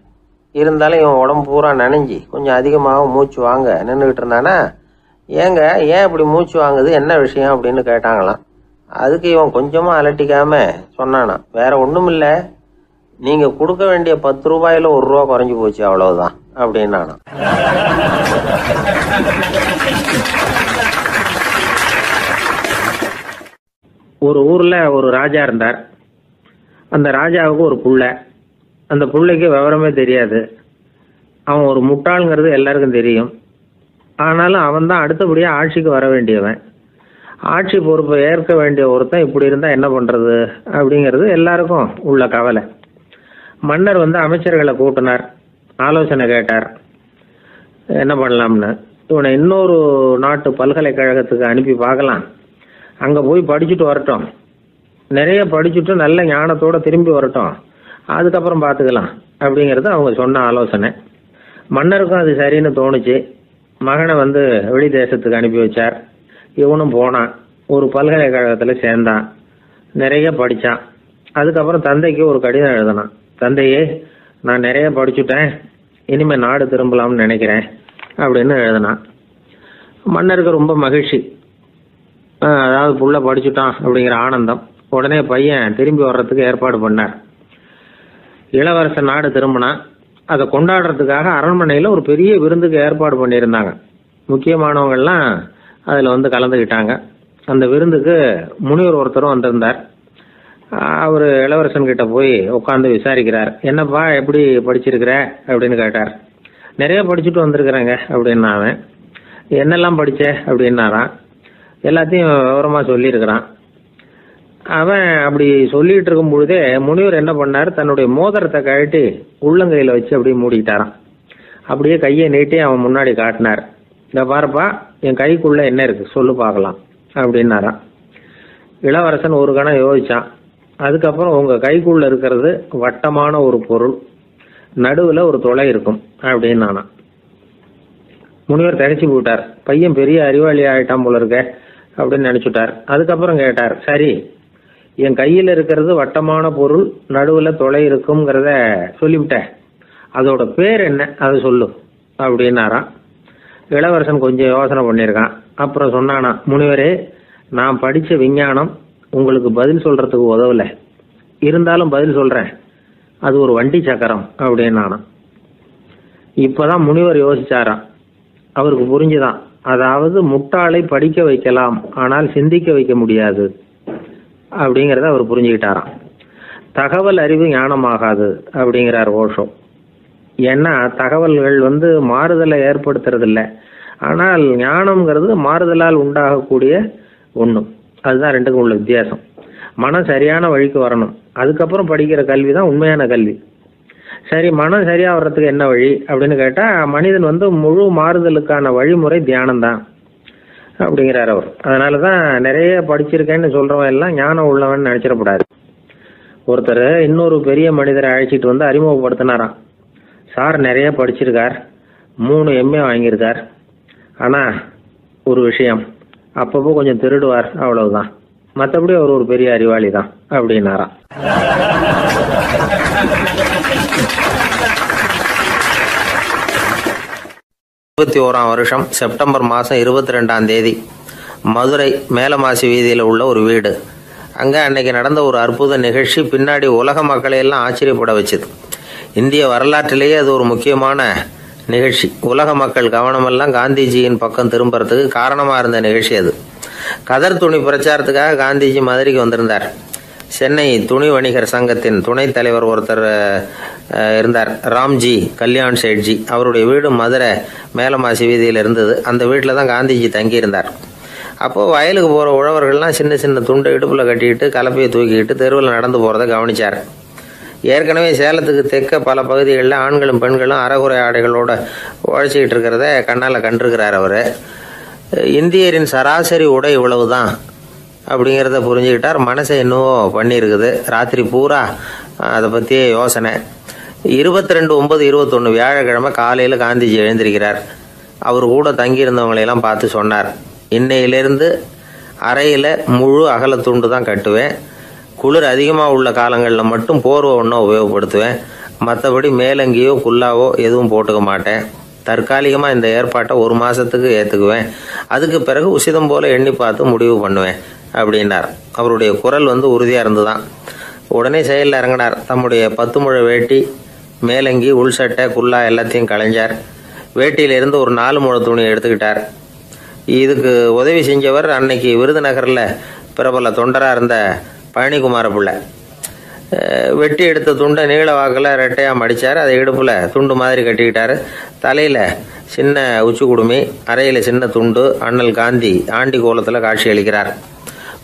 இருந்தாலும் இவன் உடம்பு பூரா நனைஞ்சி கொஞ்சம் அதிகமாக மூச்சு வாங்க நின்றுக்கிட்டு இருந்தானா, ஏங்க ஏன் இப்படி மூச்சு வாங்குது, என்ன விஷயம் அப்படின்னு கேட்டாங்களாம். அதுக்கு இவன் கொஞ்சமாக அலட்டிக்காம சொன்னானா, வேற ஒன்றும் இல்லை, நீங்கள் கொடுக்க வேண்டிய 10 ரூபாயில் 1 ரூபா குறைஞ்சி போச்சு, அவ்வளவுதான் அப்படின்னானா. ஒரு ஊரில் ஒரு ராஜா இருந்தார். அந்த ராஜாவுக்கு ஒரு புள்ள. அந்த புள்ளைக்கு விவரமே தெரியாது. அவன் ஒரு முட்டாளுங்கிறது எல்லாருக்கும் தெரியும். ஆனாலும் அவன் தான் அடுத்தபடியாக ஆட்சிக்கு வர வேண்டியவன். ஆட்சி பொறுப்பை ஏற்க வேண்டிய ஒருத்தன் இப்படி இருந்தால் என்ன பண்ணுறது அப்படிங்கிறது எல்லாருக்கும் உள்ள கவலை. மன்னர் அமைச்சர்களை கூட்டினார், ஆலோசனை கேட்டார் என்ன பண்ணலாம்னு. இவனை இன்னொரு நாட்டு பல்கலைக்கழகத்துக்கு அனுப்பி பார்க்கலாம், அங்கே போய் படிச்சுட்டு வரட்டும், நிறைய படிச்சுட்டு நல்ல ஞானத்தோடு திரும்பி வரட்டும், அதுக்கப்புறம் பார்த்துக்கலாம் அப்படிங்கிறது அவங்க சொன்ன ஆலோசனை. மன்னருக்கும் அது சரின்னு தோணுச்சு. மகனை வெளி தேசத்துக்கு அனுப்பி வச்சார். இவனும் போனான், ஒரு பல்கலைக்கழகத்தில் சேர்ந்தான், நிறைய படித்தான். அதுக்கப்புறம் தந்தைக்கு ஒரு கடிதம் எழுதினான். தந்தையே, நான் நிறைய படிச்சுட்டேன், இனிமேல் நாடு திரும்பலாம்னு நினைக்கிறேன் அப்படின்னு எழுதினான். மன்னருக்கு ரொம்ப மகிழ்ச்சி, அதாவது புள்ள படிச்சுட்டான் அப்படிங்கிற ஆனந்தம். உடனே பையன் திரும்பி வர்றதுக்கு ஏற்பாடு பண்ணார். இளவரசன் நாடு திரும்பினான். அதை கொண்டாடுறதுக்காக அரண்மனையில் ஒரு பெரிய விருந்துக்கு ஏற்பாடு பண்ணியிருந்தாங்க. முக்கியமானவங்கள்லாம் அதில் கலந்துக்கிட்டாங்க. அந்த விருந்துக்கு முனிவர் ஒருத்தரும் வந்திருந்தார். அவர் இளவரசன் கிட்ட போய் உட்காந்து விசாரிக்கிறார். என்னப்பா, எப்படி படிச்சிருக்கிற அப்படின்னு கேட்டார். நிறைய படிச்சுட்டு வந்திருக்கிறேங்க அப்படின்னா அவன். என்னெல்லாம் படித்த அப்படின்னாரான். எல்லாத்தையும் விவரமாக சொல்லியிருக்கிறான். அவன் அப்படி சொல்லிட்டு இருக்கும் பொழுதே முனிவர் என்ன பண்ணார், தன்னுடைய மோதிரத்தை கழட்டி உள்ளங்கையில் வச்சு அப்படியே மூடிக்கிட்டாரான். அப்படியே கையை நீட்டி அவன் முன்னாடி காட்டினார். இந்த பாருப்பா, என் கைக்குள்ளே என்ன இருக்குது சொல்லு பார்க்கலாம் அப்படின்னாரான். இளவரசன் ஒரு கணம் யோசிச்சான். அதுக்கப்புறம் உங்கள் கைக்குள்ளே இருக்கிறது வட்டமான ஒரு பொருள், நடுவில் ஒரு துளை இருக்கும் அப்படின்னானா. முனிவர் திகைச்சு போட்டார். பையன் பெரிய அறிவாளி ஆகிட்டான் போல இருக்க அப்படின்னு நினச்சிட்டார். அதுக்கப்புறம் கேட்டார், சரி, என் கையில் இருக்கிறது வட்டமான பொருள், நடுவில் துளை இருக்குங்கிறத சொல்லிவிட்டேன், அதோட பேர் என்ன, அதை சொல்லு அப்படின்னாரான். இளவரசன் கொஞ்சம் யோசனை பண்ணியிருக்கான். அப்புறம் சொன்னானா, முனிவரே, நான் படித்த விஞ்ஞானம் உங்களுக்கு பதில் சொல்கிறதுக்கு உதவலை, இருந்தாலும் பதில் சொல்கிறேன், அது ஒரு வண்டி சக்கரம் அப்படின்னானா. இப்போதான் முனிவர் யோசிச்சாராம். அவருக்கு புரிஞ்சுதான், அதாவது முட்டாளை படிக்க வைக்கலாம், ஆனால் சிந்திக்க வைக்க முடியாது அப்படிங்கிறத அவர் புரிஞ்சுக்கிட்டாராம். தகவல் அறிவு ஞானமாகாது அப்படிங்கிறார் ஓஷோ. ஏன்னா தகவல்கள் மாறுதலை ஏற்படுத்துறதில்ல, ஆனால் ஞானம்ங்கிறது மாறுதலால் உண்டாகக்கூடிய ஒன்று. அதுதான் ரெண்டுக்கும் உள்ள வித்தியாசம். மனம் சரியான வழிக்கு வரணும், அதுக்கப்புறம் படிக்கிற கல்வி தான் உண்மையான கல்வி. சரி, மனம் சரியாக வர்றதுக்கு என்ன வழி அப்படின்னு கேட்டால், மனிதன் முழு மாறுதலுக்கான வழிமுறை தியானம்தான் அப்படிங்கிறார் அவர். அதனால தான் நிறைய படிச்சிருக்கேன்னு சொல்கிறவன் எல்லாம் ஞானம் உள்ளவன் நினச்சிடக்கூடாது. ஒருத்தர் இன்னொரு பெரிய மனிதரை அழைச்சிட்டு அறிமுகப்படுத்தினாராம். சார் நிறைய படிச்சிருக்கார், 3 MA வாங்கியிருக்கார், ஆனால் ஒரு விஷயம், அப்பப்போ கொஞ்சம் திருடுவார், அவ்வளவுதான், மற்றபடி அவர் ஒரு பெரிய அறிவாளி தான் அப்படின்னாராம். 21ஆம் வருஷம் செப்டம்பர் மாதம் 22ஆம் தேதி மதுரை மேலமாசி வீதியில் உள்ள ஒரு வீடு. அங்கே அன்னைக்கு நடந்த ஒரு அற்புத நிகழ்ச்சி பின்னாடி உலக மக்களை எல்லாம் ஆச்சரியப்பட வச்சுது. இந்திய வரலாற்றிலேயே அது ஒரு முக்கியமான நிகழ்ச்சி. உலக மக்கள் கவனமெல்லாம் காந்திஜியின் பக்கம் திரும்புறதுக்கு காரணமாக இருந்த நிகழ்ச்சி அது. கதர் துணி பிரச்சாரத்துக்காக காந்திஜி மதுரைக்கு வந்திருந்தார். சென்னை துணி வணிகர் சங்கத்தின் துணைத் தலைவர் ஒருத்தர் இருந்தார், ராம்ஜி கல்யாண் சேட்ஜி. அவருடைய வீடு மதுரை மேலமாசி வீதியில் இருந்தது. அந்த வீட்டில் தான் காந்திஜி தங்கியிருந்தார். அப்போது வயலுக்கு போகிற உழவர்கள்லாம் சின்ன சின்ன துண்டை இடுப்பில் கட்டிக்கிட்டு கலப்பையை தூக்கிக்கிட்டு தெருவில் நடந்து போகிறத கவனித்தார். ஏற்கனவே சேலத்துக்கு தெற்க பல பகுதிகளில் ஆண்களும் பெண்களும் அரைகுறை ஆடைகளோடு உழைச்சிக்கிட்டு இருக்கிறத கண்ணால் கண்டிருக்கிறார் அவர். இந்தியரின் சராசரி உடை இவ்வளவு தான் அப்படிங்கிறத புரிஞ்சுக்கிட்டார். மனசை என்னவோ பண்ணியிருக்குது. ராத்திரி பூரா அதை பற்றியே யோசனை. 22/9/21 வியாழக்கிழமை காலையில் காந்திஜி எழுந்திருக்கிறார். அவர் கூட தங்கியிருந்தவங்களையெல்லாம் பார்த்து சொன்னார், இன்னையிலேருந்து அறையில் முழு அகலத்துண்டு தான் கட்டுவேன், குளிர் அதிகமாக உள்ள காலங்களில் மட்டும் போர்வை ஒன்றும் உபயோகப்படுத்துவேன், மற்றபடி மேலங்கியோ குல்லாவோ எதுவும் போட்டுக்க மாட்டேன், தற்காலிகமாக இந்த ஏற்பாட்டை 1 மாதத்துக்கு ஏற்றுக்குவேன், அதுக்கு பிறகு உசிதம் போல் எண்ணி பார்த்து முடிவு பண்ணுவேன் அப்படின்னார். அவருடைய குரல் உறுதியா இருந்துதான். உடனே செயலில் இறங்கினார். தம்முடைய 10 முழ வேட்டி, மேலங்கி, உள் சட்டை, குல்லா எல்லாத்தையும் களைஞ்சார். வேட்டியிலிருந்து ஒரு 4 முழ துணியை எடுத்துக்கிட்டார். இதுக்கு உதவி செஞ்சவர் அன்னைக்கு விருதுநகரில் பிரபல தொண்டராக இருந்த பழனிக்குமார பிள்ளை. வெட்டி எடுத்த துண்டை நீள வாக்கில் ரெட்டையாக மடித்தார். அதை இடுப்பில் துண்டு மாதிரி கட்டிக்கிட்டார். தலையில் சின்ன உச்சி குடுமி, அறையில் சின்ன துண்டு. அண்ணல் காந்தி ஆண்டி கோலத்தில் காட்சி அளிக்கிறார்.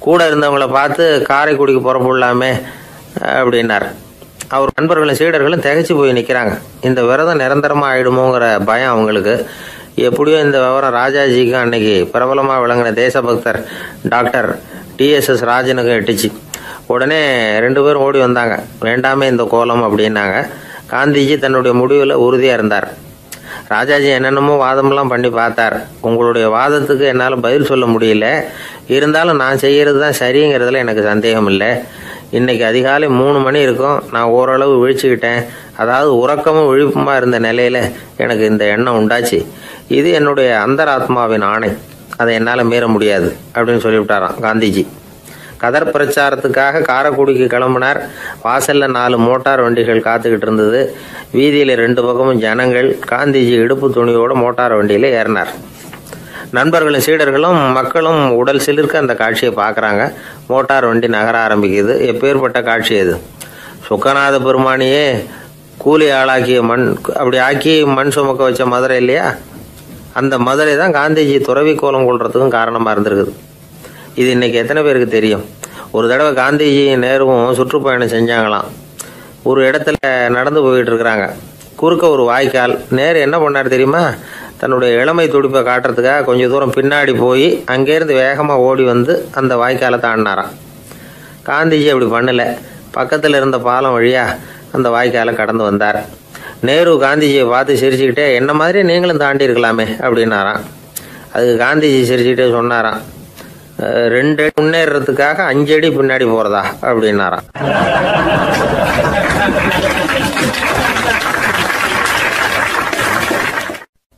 கூட இருந்தவங்கள பார்த்து காரைக்குடிக்கு புறப்படலாமே அப்படின்னார். அவர் நண்பர்களும் சீடர்களும் திகைச்சு போய் நிற்கிறாங்க. இந்த விரதம் நிரந்தரமாக ஆயிடுமோங்கிற பயம் அவங்களுக்கு. எப்படியோ இந்த விவரம் ராஜாஜிக்கும் அன்னைக்கு பிரபலமாக விளங்கின தேசபக்தர் டாக்டர் TSS ராஜனுக்கும் எட்டுச்சு. உடனே 2 பேரும் ஓடி வந்தாங்க. வேண்டாமே இந்த கோலம் அப்படின்னாங்க. காந்திஜி தன்னுடைய முடிவில் உறுதியாக இருந்தார். ராஜாஜி என்னென்னமோ வாதமெல்லாம் பண்ணி பார்த்தார். உங்களுடைய வாதத்துக்கு என்னால் பதில் சொல்ல முடியல, இருந்தாலும் நான் செய்கிறது தான் சரிங்கிறதுல எனக்கு சந்தேகம் இல்லை. இன்னைக்கு அதிகாலை 3 மணி இருக்கும். நான் ஓரளவு விழிச்சுக்கிட்டேன். அதாவது உறக்கமும் விழிப்புமா இருந்த நிலையில எனக்கு இந்த எண்ணம் உண்டாச்சு. இது என்னுடைய அந்தராத்மாவின் ஆணை, அதை என்னால் மீற முடியாது அப்படின்னு சொல்லிவிட்டாராம் காந்திஜி. கதர் பிரச்சாரத்துக்காக காரைக்குடிக்கு கிளம்பினார். வாசல்ல 4 மோட்டார் வண்டிகள் காத்துக்கிட்டு இருந்தது. வீதியில 2 பக்கமும் ஜனங்கள். காந்திஜி இடுப்பு துணியோட மோட்டார் வண்டியில ஏறினார். நண்பர்களும் சீடர்களும் மக்களும் உடல் சிலிர்க்க அந்த காட்சியை பார்க்குறாங்க. மோட்டார் வண்டி நகர ஆரம்பிக்குது. எப்பேற்பட்ட காட்சி அது! சுக்கநாத பெருமானியே கூலி ஆளாக்கிய மண், அப்படி ஆக்கி மண் சுமக்க வச்ச மதுரை இல்லையா, அந்த மதுரை தான் காந்திஜி துறவி கோலம் கொள்றதுக்கும் காரணமாக இருந்திருக்குது. இது இன்னைக்கு எத்தனை பேருக்கு தெரியும்? ஒரு தடவை காந்திஜி நேருவும் சுற்றுப்பயணம் செஞ்சாங்களாம். ஒரு இடத்துல நடந்து போயிட்டு இருக்கிறாங்க. குறுக்க ஒரு வாய்க்கால். நேரு என்ன பண்ணார் தெரியுமா? தன்னுடைய இளமை துடிப்பை காட்டுறதுக்காக கொஞ்சம் தூரம் பின்னாடி போய் அங்கேருந்து வேகமாக ஓடி வந்து அந்த வாய்க்காலை தாண்டினாராம். காந்திஜி அப்படி பண்ணல. பக்கத்தில் இருந்த பாலம் வழியா அந்த வாய்க்காலை கடந்து வந்தார். நேரு காந்திஜியை பார்த்து சிரிச்சுக்கிட்டே, என்ன மாதிரி நீங்களும் தாண்டி இருக்கலாமே அப்படின்னாராம். அதுக்கு காந்திஜி சிரிச்சுக்கிட்டே சொன்னாராம், 2 அடி முன்னேறதுக்காக 5 அடி பின்னாடி போறதா அப்படின்னாராம்.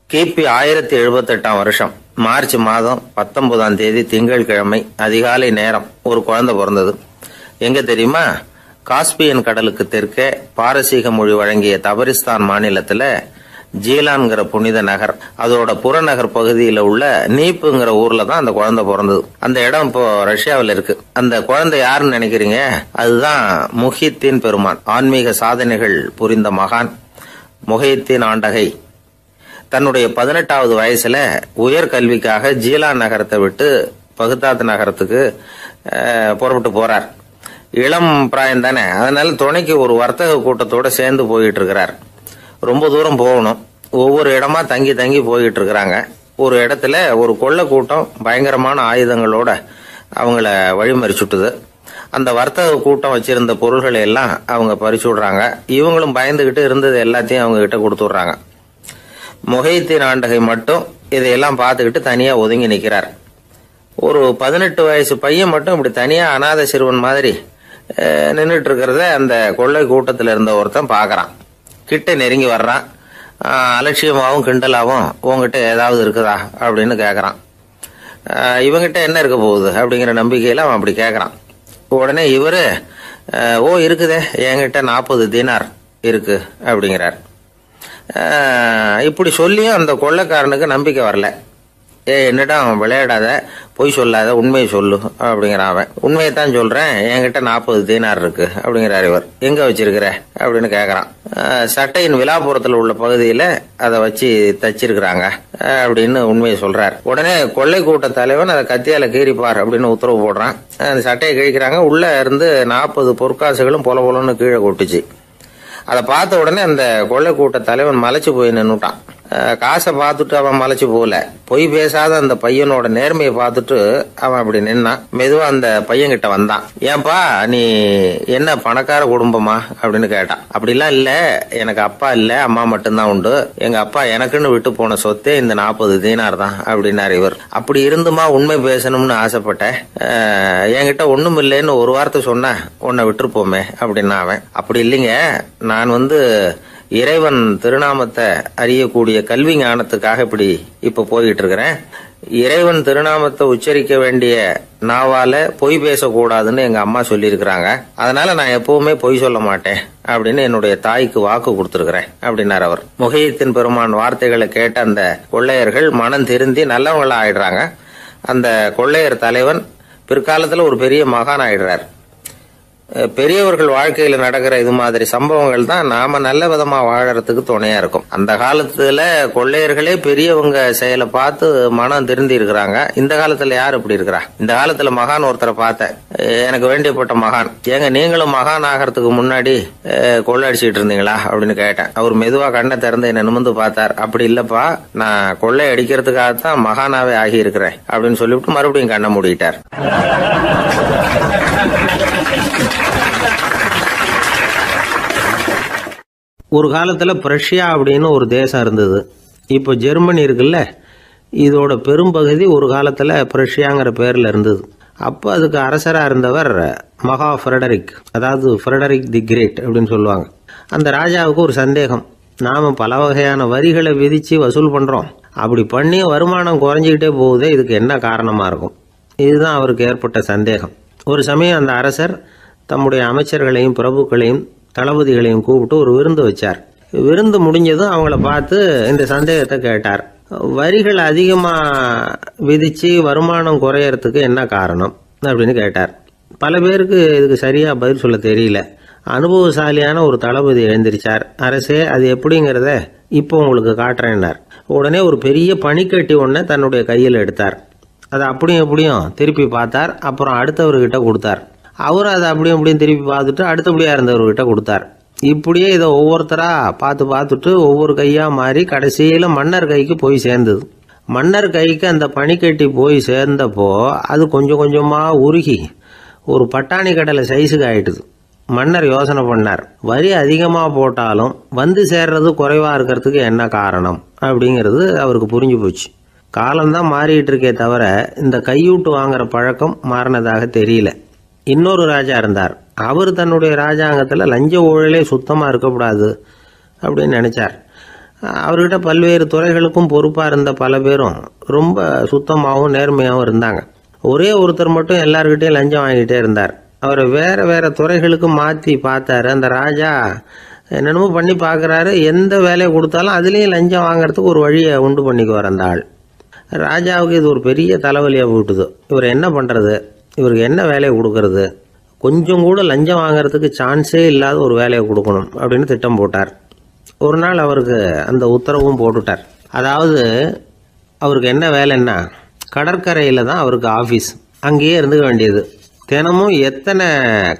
கிபி 1078 வருஷம் மார்ச் மாதம் 19ஆம் தேதி திங்கட்கிழமை அதிகாலை நேரம் ஒரு குழந்தை பிறந்தது. எங்க தெரியுமா? காஸ்பியன் கடலுக்கு தெற்கே பாரசீக மொழி வழங்கிய தபரிஸ்தான் மாநிலத்துல ஜீலான்கிற புனித நகர், அதோட புறநகர் பகுதியில் உள்ள நீப்புங்கிற ஊர்ல தான் அந்த குழந்தை பிறந்தது. அந்த இடம் இப்போ ரஷ்யாவில் இருக்கு. அந்த குழந்தை யாருன்னு நினைக்கிறீங்க? அதுதான் முஹித்தீன் பெருமான், ஆன்மீக சாதனைகள் புரிந்த மகான் முஹித்தீன் ஆண்டகை. தன்னுடைய 18வது வயசுல உயர்கல்விக்காக ஜீலான் நகரத்தை விட்டு பகுதாத் நகரத்துக்கு புறப்பட்டு போறார். இளம் பிராயம் தானே, அதனால துணைக்கு ஒரு வர்த்தக கூட்டத்தோட சேர்ந்து போயிட்டு இருக்கிறார். ரொம்ப தூரம் போகணும். ஒவ்வொரு இடமா தங்கி தங்கி போயிட்டு இருக்கிறாங்க. ஒரு இடத்துல ஒரு கொள்ளை கூட்டம் பயங்கரமான ஆயுதங்களோட அவங்கள வழிமறிச்சுட்டுது. அந்த வர்த்தக கூட்டம் வச்சிருந்த பொருள்களை எல்லாம் அவங்க பறிச்சு விடுறாங்க. இவங்களும் பயந்துகிட்டு இருந்தது எல்லாத்தையும் அவங்க கிட்ட கொடுத்துடுறாங்க. முஹித்தீன் ஆண்டகை மட்டும் இதையெல்லாம் பார்த்துக்கிட்டு தனியா ஒதுங்கி நிற்கிறார். ஒரு 18 வயசு பையன் மட்டும் இப்படி தனியா அநாத சிறுவன் மாதிரி நின்றுட்டு இருக்கிறத அந்த கொள்ளை கூட்டத்தில் இருந்த ஒருத்தன் பார்க்கறான். கிட்ட நெருங்கி வர்றான். அலட்சியமாகவும் கிண்டலாகவும் உங்ககிட்ட ஏதாவது இருக்குதா அப்படின்னு கேட்கறான். இவங்கிட்ட என்ன இருக்க போகுது அப்படிங்கிற நம்பிக்கையில அவன் அப்படி கேட்கறான். உடனே இவரு, ஓ இருக்குதே, என்கிட்ட 40 தீனார் இருக்கு அப்படிங்கிறார். இப்படி சொல்லியும் அந்த கொள்ளைக்காரனுக்கு நம்பிக்கை வரல. என்னிடம் விளையாடாத, பொய் சொல்லாத, உண்மையை சொல்லு அப்படிங்கிறான் அவன். உண்மையைத்தான் சொல்றேன், என்கிட்ட 40 தீனார் இருக்கு அப்படிங்கிறார் இவர். எங்க வச்சிருக்கிற அப்படின்னு கேக்குறான். சட்டையின் விழாப்புறத்துல உள்ள பகுதியில அதை வச்சு தச்சிருக்கிறாங்க அப்படின்னு உண்மையை சொல்றார். உடனே கொள்ளை கூட்ட தலைவன் அதை கத்தியால கீறிப்பார் அப்படின்னு உத்தரவு போடுறான். அந்த சட்டையை கிழிக்கிறாங்க. உள்ள இருந்து 40 பொற்காசுகளும் பொல பொலன்னு கீழே கொட்டுச்சு. அதை பார்த்த உடனே அந்த கொள்ளை கூட்ட தலைவன் மலைச்சு போய் நின்னுட்டான். காசை பார்த்துட்டு அவன் மலைச்சு போகல. பொய் பேசாத அந்த பையனோட நேர்மையை பார்த்துட்டு அவன் அப்படி நின்னான். மெதுவா அந்த பையன் கிட்ட வந்தான். ஏன்பா, நீ என்ன பணக்கார குடும்பமா அப்படின்னு கேட்டான். அப்படிலாம் இல்ல, எனக்கு அப்பா இல்ல, அம்மா மட்டும்தான் உண்டு. எங்க அப்பா எனக்குன்னு விட்டு போன சொத்தே இந்த 40 தீனார் தான் அப்படின்னாரு இவர். அப்படி இருந்துமா உண்மை பேசணும்னு ஆசைப்பட்டேன். என்கிட்ட ஒண்ணும் இல்லைன்னு ஒரு வார்த்தை சொன்ன உன்னை விட்டுருப்போமே அப்படின்னா அவன். அப்படி இல்லைங்க, நான் இறைவன் திருநாமத்தை அறியக்கூடிய கல்வி ஞானத்துக்காக இப்ப போயிட்டு இருக்கிறேன். இறைவன் திருநாமத்தை உச்சரிக்க வேண்டிய நாவால பொய் பேசக்கூடாதுன்னு எங்க அம்மா சொல்லியிருக்கிறாங்க. அதனால நான் எப்பவுமே பொய் சொல்ல மாட்டேன் அப்படின்னு என்னுடைய தாய்க்கு வாக்கு கொடுத்திருக்கிறேன் அப்படின்னார் அவர். முஹையத்தீன் பெருமான் வார்த்தைகளை கேட்ட அந்த கொள்ளையர்கள் மனம் திருந்தி நல்லவங்களா ஆயிடுறாங்க. அந்த கொள்ளையர் தலைவன் பிற்காலத்துல ஒரு பெரிய மகான் ஆயிடுறார். பெரியவர்கள் வாழ்க்கையில நடக்கிற இது மாதிரி சம்பவங்கள் தான் நாம நல்ல விதமா வாழறதுக்கு துணையா இருக்கும். அந்த காலத்துல கொள்ளையர்களே பெரியவங்க செயலை பார்த்து மனம் திருந்தி இருக்கிறாங்க. இந்த காலத்துல யார் இப்படி இருக்கிறா? இந்த காலத்துல மகான் ஒருத்தரை பார்த்தேன், எனக்கு வேண்டியப்பட்ட மகான். ஏங்க நீங்களும் மகான் ஆகிறதுக்கு முன்னாடி கொள்ளை அடிச்சுட்டு இருந்தீங்களா அப்படின்னு கேட்டேன். அவர் மெதுவா கண்ணை திறந்து என்ன நிமிர்ந்து பார்த்தார். அப்படி இல்லப்பா, நான் கொள்ளை அடிக்கிறதுக்காகத்தான் மகானாவே ஆகி இருக்கிறேன் அப்படின்னு சொல்லிவிட்டு மறுபடியும் கண்ணை மூடிட்டார். ஒரு காலத்துல பிரஷ்யா அப்படின்னு ஒரு தேசம் இருந்தது. இப்போ ஜெர்மனி இருக்குல்ல, இதோட பெரும்பகுதி ஒரு காலத்துல பிரஷ்யாங்கிற பேர்ல இருந்தது. அப்போ அதுக்கு அரசராக இருந்தவர் மகா ஃப்ரெடரிக், அதாவது ஃப்ரெடரிக் தி கிரேட் அப்படின்னு சொல்லுவாங்க. அந்த ராஜாவுக்கு ஒரு சந்தேகம், நாம பல வகையான வரிகளை விதிச்சு வசூல் பண்றோம், அப்படி பண்ணி வருமானம் குறைஞ்சிக்கிட்டே போகுதே, இதுக்கு என்ன காரணமா இருக்கும்? இதுதான் அவருக்கு ஏற்பட்ட சந்தேகம். ஒரு சமயம் அந்த அரசர் தம்முடைய அமைச்சர்களையும் பிரபுக்களையும் தளபதிகளையும் கூப்பிட்டு ஒரு விருந்து வச்சார். விருந்து முடிஞ்சதும் அவங்கள பார்த்து இந்த சந்தேகத்தை கேட்டார். வரிகள் அதிகமாக விதிச்சு வருமானம் குறையறதுக்கு என்ன காரணம் அப்படின்னு கேட்டார். பல பேருக்கு இதுக்கு சரியாக பதில் சொல்ல தெரியல. அனுபவசாலியான ஒரு தளபதி எழுந்திருச்சார். அரசே, அது எப்படிங்கிறத இப்போ உங்களுக்கு காட்டுறேன்னார். உடனே ஒரு பெரிய பனிக்கட்டி ஒன்றை தன்னுடைய கையில் எடுத்தார். அதை அப்படியும் திருப்பி பார்த்தார். அப்புறம் அடுத்தவர்கிட்ட கொடுத்தார். அவரும் அதை அப்படியும் திருப்பி பார்த்துட்டு அடுத்தபடியா இருந்தவர்கிட்ட கொடுத்தார். இப்படியே இதை ஒவ்வொருத்தரா பார்த்துட்டு ஒவ்வொரு கையா மாறி கடைசியில மன்னர் கைக்கு போய் சேர்ந்தது. மன்னர் கைக்கு அந்த பனிக்கட்டி போய் சேர்ந்தப்போ அது கொஞ்சம் கொஞ்சமா உருகி ஒரு பட்டாணி கடலை சைஸுக்கு ஆயிட்டுது. மன்னர் யோசனை பண்ணார், வரி அதிகமா போட்டாலும் வந்து சேர்றது குறைவா இருக்கிறதுக்கு என்ன காரணம் அப்படிங்கிறது அவருக்கு புரிஞ்சு போச்சு. காலம்தான் மாறிட்டு இருக்கே தவிர இந்த கையூட்டு வாங்குற பழக்கம் மாறினதாக தெரியல. இன்னொரு ராஜா இருந்தார். அவர் தன்னுடைய ராஜாங்கத்தில் லஞ்ச ஊழலே சுத்தமாக இருக்கக்கூடாது அப்படின்னு நினைச்சார். அவர்கிட்ட பல்வேறு துறைகளுக்கும் பொறுப்பாக இருந்த பல பேரும் ரொம்ப சுத்தமாகவும் நேர்மையாகவும் இருந்தாங்க. ஒரே ஒருத்தர் மட்டும் எல்லார்கிட்டையும் லஞ்சம் வாங்கிட்டே இருந்தார். அவரை வேற துறைகளுக்கு மாற்றி பார்த்தாரு. அந்த ராஜா என்னென்னமோ பண்ணி பார்க்குறாரு. எந்த வேலையை கொடுத்தாலும் அதுலேயும் லஞ்சம் வாங்குறதுக்கு ஒரு வழியை உண்டு பண்ணிக்குவார் அந்த ஆள். ராஜாவுக்கு இது ஒரு பெரிய தலைவலியாக போட்டுது. இவர் என்ன பண்ணுறது? இவருக்கு என்ன வேலையை கொடுக்கறது? கொஞ்சம் கூட லஞ்சம் வாங்கிறதுக்கு சான்ஸே இல்லாத ஒரு வேலையை கொடுக்கணும் அப்படின்னு திட்டம் போட்டார். ஒரு நாள் அவருக்கு அந்த உத்தரவும் போட்டுட்டார். அதாவது அவருக்கு என்ன வேலைன்னா, கடற்கரையில் தான் அவருக்கு ஆஃபீஸ். அங்கேயே இருந்துக்க வேண்டியது. தினமும் எத்தனை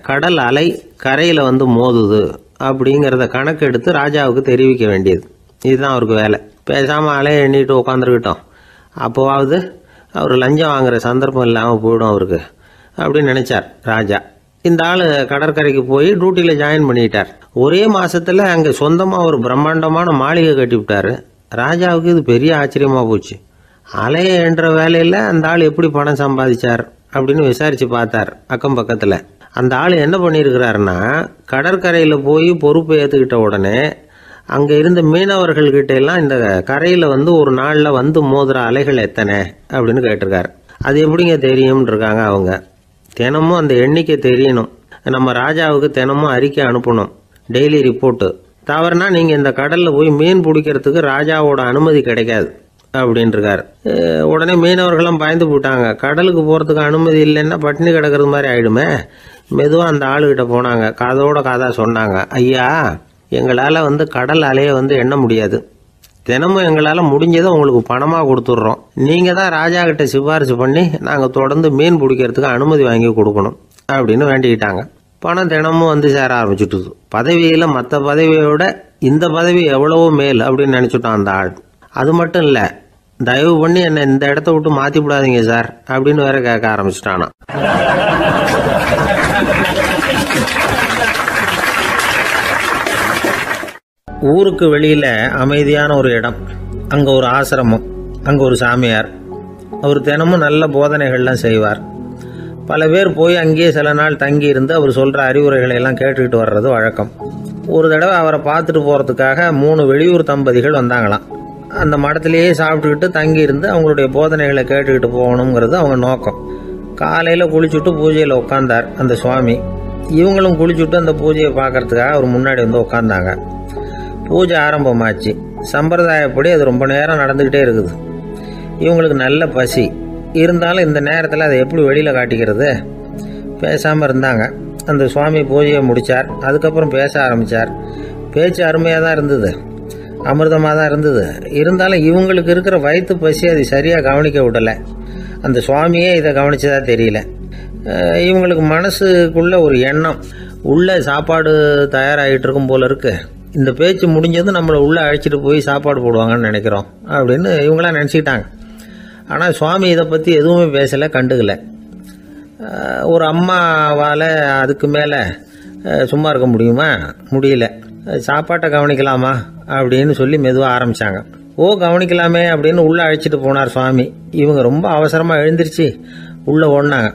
கடல் அலை கரையில் வந்து மோதுது அப்படிங்கிறத கணக்கெடுத்து ராஜாவுக்கு தெரிவிக்க வேண்டியது. இதுதான் அவருக்கு வேலை. பேசாமல் அலையை எண்ணிட்டு உட்காந்துருக்கிட்டோம், அப்போவாவது அவர் லஞ்சம் வாங்குற சந்தர்ப்பம் இல்லாமல் போயிடும் அவருக்கு அப்படின்னு நினைச்சார் ராஜா. இந்த ஆள் கடற்கரைக்கு போய் டியூட்டியில் ஜாயின் பண்ணிட்டார். ஒரே மாசத்துல அங்கே சொந்தமாக ஒரு பிரம்மாண்டமான மாளிகை கட்டிவிட்டாரு. ராஜாவுக்கு இது பெரிய ஆச்சரியமாக போச்சு. அலையை என்ற வேலையில் அந்த ஆள் எப்படி பணம் சம்பாதிச்சார் அப்படின்னு விசாரிச்சு பார்த்தார் அக்கம் பக்கத்தில். அந்த ஆள் என்ன பண்ணியிருக்கிறாருன்னா, கடற்கரையில் போய் பொறுப்பை ஏற்றுக்கிட்ட உடனே அங்கே இருந்த மீனவர்கள்கிட்ட எல்லாம் இந்த கரையில் வந்து ஒரு நாளில் வந்து மோதுற அலைகள் எத்தனை அப்படின்னு கேட்டிருக்காரு. அது எப்படிங்க தெரியும்னு இருக்காங்க அவங்க. தினமும் அந்த எண்ணிக்கை தெரியணும். நம்ம ராஜாவுக்கு தினமும் அறிக்கை அனுப்பணும், டெய்லி ரிப்போர்ட்டு. தவறுனா நீங்கள் இந்த கடலில் போய் மீன் பிடிக்கிறதுக்கு ராஜாவோட அனுமதி கிடைக்காது அப்படின்னு இருக்காரு. உடனே மீனவர்களும் பயந்து போட்டாங்க. கடலுக்கு போகிறதுக்கு அனுமதி இல்லைன்னா பட்டினி கிடக்கிறது மாதிரி ஆயிடுமே. மெதுவாக அந்த ஆளுகிட்ட போனாங்க, காதோட காதா சொன்னாங்க, ஐயா, எங்களால் வந்து கடல் அலையை வந்து எண்ண முடியாது. தினமும் எங்களால் முடிஞ்சதை உங்களுக்கு பணமாக கொடுத்துட்றோம். நீங்கள் தான் ராஜா கிட்ட சிபாரிசு பண்ணி நாங்கள் தொடர்ந்து மீன் பிடிக்கிறதுக்கு அனுமதி வாங்கி கொடுக்கணும் அப்படின்னு வேண்டிக்கிட்டாங்க. பணம் தினமும் வந்து சேர ஆரம்பிச்சுட்டுது. பதவியில் மற்ற பதவியோட இந்த பதவி எவ்வளவோ மேல் அப்படின்னு நினச்சிட்டான் அந்த ஆள். அது மட்டும் இல்லை, தயவு பண்ணி என்னை இந்த இடத்த விட்டு மாற்றி விடாதீங்க சார் அப்படின்னு வேற கேட்க ஆரம்பிச்சிட்டானா. ஊருக்கு வெளியில் அமைதியான ஒரு இடம், அங்கே ஒரு ஆசிரமம், அங்கே ஒரு சாமியார். அவர் தினமும் நல்ல போதனைகள்லாம் செய்வார். பல பேர் போய் அங்கேயே சில நாள் தங்கி இருந்து அவர் சொல்கிற அறிவுரைகளை எல்லாம் கேட்டுக்கிட்டு வர்றது வழக்கம். ஒரு தடவை அவரை பார்த்துட்டு போகிறதுக்காக 3 வெளியூர் தம்பதிகள் வந்தாங்களாம். அந்த மடத்திலேயே சாப்பிட்டுக்கிட்டு தங்கியிருந்து அவங்களுடைய போதனைகளை கேட்டுக்கிட்டு போகணுங்கிறது அவங்க நோக்கம். காலையில் குளிச்சுட்டு பூஜையில் உட்காந்தார் அந்த சுவாமி. இவங்களும் குளிச்சுட்டு அந்த பூஜையை பார்க்கறதுக்காக அவர் முன்னாடி வந்து உட்காந்தாங்க. பூஜை ஆரம்பமாச்சு. சம்பிரதாயப்படி அது ரொம்ப நேரம் நடந்துக்கிட்டே இருக்குது. இவங்களுக்கு நல்ல பசி இருந்தாலும் இந்த நேரத்தில் அதை எப்படி வெளியில் காட்டிக்கிறது? பேசாமல் இருந்தாங்க. அந்த சுவாமி பூஜையை முடித்தார். அதுக்கப்புறம் பேச ஆரம்பித்தார். பேச்சு அருமையாக தான் இருந்தது, அமிர்தமாக தான் இருந்தது. இருந்தாலும் இவங்களுக்கு இருக்கிற வயிற்று பசி அது சரியாக கவனிக்க விடலை. அந்த சுவாமியே இதை கவனிச்சதா தெரியல. இவங்களுக்கு மனசுக்குள்ள ஒரு எண்ணம், உள்ள சாப்பாடு தயாராகிட்டு இருக்கும் போல இருக்கு. இந்த பேச்சு முடிஞ்சதும் நம்மளை உள்ளே அழைச்சிட்டு போய் சாப்பாடு போடுவாங்கன்னு நினைக்கிறோம் அப்படின்னு இவங்களாம் நினச்சிக்கிட்டாங்க. ஆனால் சுவாமி இதை பற்றி எதுவுமே பேசலை, கண்டுக்கலை. ஒரு அம்மாவால் அதுக்கு மேலே சும்மா இருக்க முடியுமா? முடியல. சாப்பாட்டை கவனிக்கலாமா அப்படின்னு சொல்லி மெதுவாக ஆரம்பித்தாங்க. கவனிக்கலாமே அப்படின்னு உள்ளே அழைச்சிட்டு போனார் சுவாமி. இவங்க ரொம்ப அவசரமாக எழுந்திருச்சு உள்ளே ஓடினாங்க.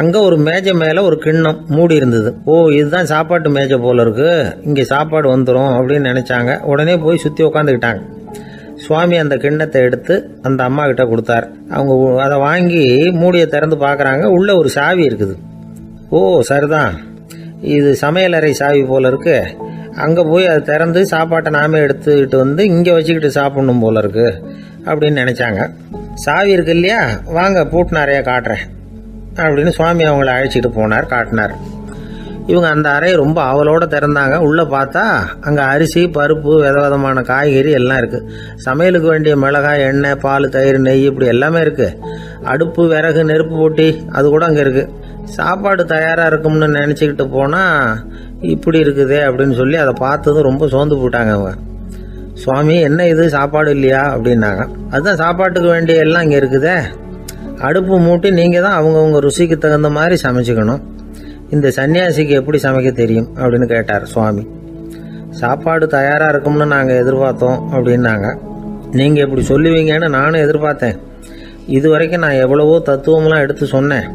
அங்கே ஒரு மேஜை மேலே ஒரு கிண்ணம் மூடி இருந்தது. இதுதான் சாப்பாட்டு மேஜை போல இருக்கு, இங்கே சாப்பாடு வந்துடும் அப்படின்னு நினச்சாங்க. உடனே போய் சுற்றி உட்காந்துக்கிட்டாங்க. சுவாமி அந்த கிண்ணத்தை எடுத்து அந்த அம்மா கிட்ட கொடுத்தார். அவங்க அதை வாங்கி மூடியை திறந்து பார்க்குறாங்க. உள்ளே ஒரு சாவி இருக்குது. சரிதான், இது சமையலறை சாவி போல இருக்கு. அங்கே போய் அதை திறந்து சாப்பாட்டை நாமே எடுத்துக்கிட்டு வந்து இங்கே வச்சுக்கிட்டு சாப்பிடணும் போல இருக்கு அப்படின்னு நினச்சாங்க. சாவி இருக்கு இல்லையா, வாங்க பூட்டு நிறையா காட்டுறேன் அப்படின்னு சுவாமி அவங்கள அழைச்சிட்டு போனார், காட்டினார். இவங்க அந்த அறையை ரொம்ப ஆவலோடு திறந்தாங்க. உள்ளே பார்த்தா அங்கே அரிசி, பருப்பு, விதவிதமான காய்கறி எல்லாம் இருக்குது. சமையலுக்கு வேண்டிய மிளகாய், எண்ணெய், பால், தயிர், நெய் இப்படி எல்லாமே இருக்குது. அடுப்பு, விறகு, நெருப்பு போட்டி அது கூட அங்கே இருக்குது. சாப்பாடு தயாராக இருக்கும்னு நினச்சிக்கிட்டு போனால் இப்படி இருக்குதே அப்படின்னு சொல்லி அதை பார்த்ததும் ரொம்ப சோர்ந்து போட்டாங்க அவங்க. சுவாமி, என்ன இது சாப்பாடு இல்லையா அப்படின்னாங்க. அதுதான் சாப்பாட்டுக்கு வேண்டிய எல்லாம் இங்கே இருக்குதே. அடுப்பு மூட்டி நீங்கள் தான் அவங்கவுங்க ருசிக்கு தகுந்த மாதிரி சமைச்சிக்கணும். இந்த சன்னியாசிக்கு எப்படி சமைக்க தெரியும் அப்படின்னு கேட்டார் சுவாமி. சாப்பாடு தயாராக இருக்கும்னு நாங்கள் எதிர்பார்த்தோம் அப்படின்னாங்க. நீங்கள் இப்படி சொல்லுவீங்கன்னு நானும் எதிர்பார்த்தேன். இது வரைக்கும் நான் எவ்வளவோ தத்துவம்லாம் எடுத்து சொன்னேன்.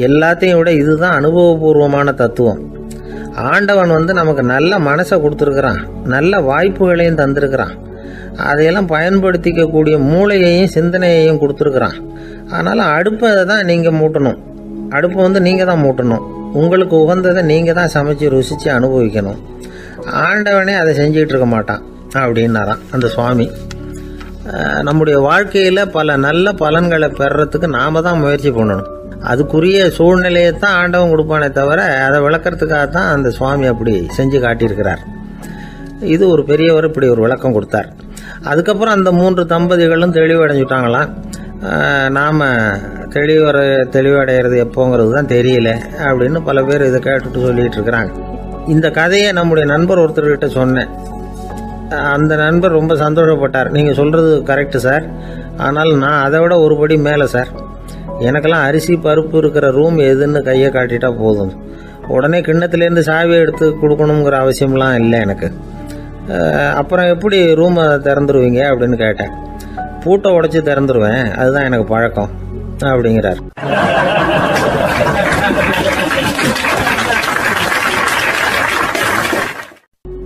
எல்லாத்தையும் விட இதுதான் அனுபவபூர்வமான தத்துவம். ஆண்டவன் நமக்கு நல்ல மனசை கொடுத்துருக்குறான், நல்ல வாய்ப்புகளையும் தந்திருக்கிறான். அதையெல்லாம் பயன்படுத்திக்கக்கூடிய மூளையையும் சிந்தனையையும் கொடுத்துருக்குறான். அதனால் அடுப்பை தான் நீங்கள் மூட்டணும். அடுப்பு நீங்கள் தான் மூட்டணும். உங்களுக்கு உகந்ததை நீங்கள் தான் சமைச்சு ருசித்து அனுபவிக்கணும். ஆண்டவனே அதை செஞ்சிகிட்டு இருக்க மாட்டான் அப்படின்னாராம் அந்த சுவாமி. நம்முடைய வாழ்க்கையில் பல நல்ல பலன்களை பெறறதுக்கு நாம் தான் முயற்சி பண்ணணும். அதுக்குரிய சூழ்நிலையை தான் ஆண்டவன் கொடுப்பானே தவிர அதை விளக்கறதுக்காக தான் அந்த சுவாமி அப்படி செஞ்சு காட்டியிருக்கிறார். இது ஒரு பெரியவர் இப்படி ஒரு விளக்கம் கொடுத்தார். அதுக்கப்புறம் அந்த 3 தம்பதிகளும் தெளிவடைஞ்சுட்டாங்களாம். நாம் தெளிவடைகிறது எப்போங்கிறது தான் தெரியல அப்படின்னு பல பேர் இதை கேட்டுட்டு சொல்லிகிட்டு இருக்கிறாங்க. இந்த கதையை நம்முடைய நண்பர் ஒருத்தர்கிட்ட சொன்னேன். அந்த நண்பர் ரொம்ப சந்தோஷப்பட்டார். நீங்கள் சொல்கிறது கரெக்டு சார், ஆனால் நான் அதை விட ஒரு படி மேலே சார். எனக்கெல்லாம் அரிசி, பருப்பு இருக்கிற ரூம் எதுன்னு கையை காட்டிட்டா போதும். உடனே கிண்ணத்துலேருந்து சாவியை எடுத்து கொடுக்கணுங்கிற அவசியம்லாம் இல்லை எனக்கு. அப்புறம் எப்படி ரூமை திறந்துருவீங்க அப்படின்னு கேட்டேன். பூட்டை உடைச்சி திறந்துருவேன், அதுதான் எனக்கு பழக்கம் அப்படிங்கிறார்.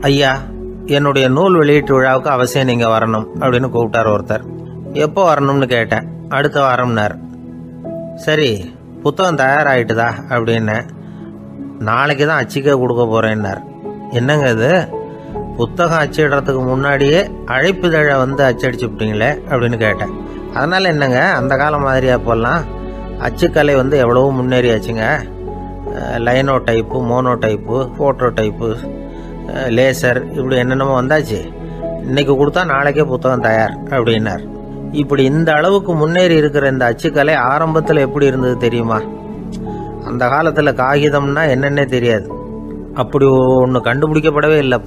ஐயா, என்னுடைய நூல் வெளியீட்டு விழாவுக்கு அவசியம் நீங்கள் வரணும் அப்படின்னு கூப்பிட்டார் ஒருத்தர். எப்போ வரணும்னு கேட்டேன். அடுத்த வாரம்னார். சரி, புத்தகம் தயாராகிட்டுதா அப்படின்னேன். நாளைக்கு தான் அச்சிக்க கொடுக்க போகிறேன்னார். என்னங்க இது, புத்தகம் அச்சிடுறதுக்கு முன்னாடியே அழைப்புதழை அச்சடிச்சு விட்டீங்களே அப்படின்னு கேட்டேன். அதனால் என்னங்க, அந்த காலம் மாதிரி அப்போல்லாம் அச்சுக்கலை எவ்வளவோ முன்னேறியாச்சுங்க. Linotype, monotype, phototype, laser இப்படி என்னென்னமோ வந்தாச்சு. இன்னைக்கு கொடுத்தா நாளைக்கே புத்தகம் தயார் அப்படின்னார். இப்படி இந்த அளவுக்கு முன்னேறி இருக்கிற இந்த அச்சுக்கலை ஆரம்பத்தில் எப்படி இருந்தது தெரியுமா? அந்த காலத்தில் காகிதம்னா என்னன்னே தெரியாது. அப்படி ஒன்று கண்டுபிடிக்கப்படவே இல்லை.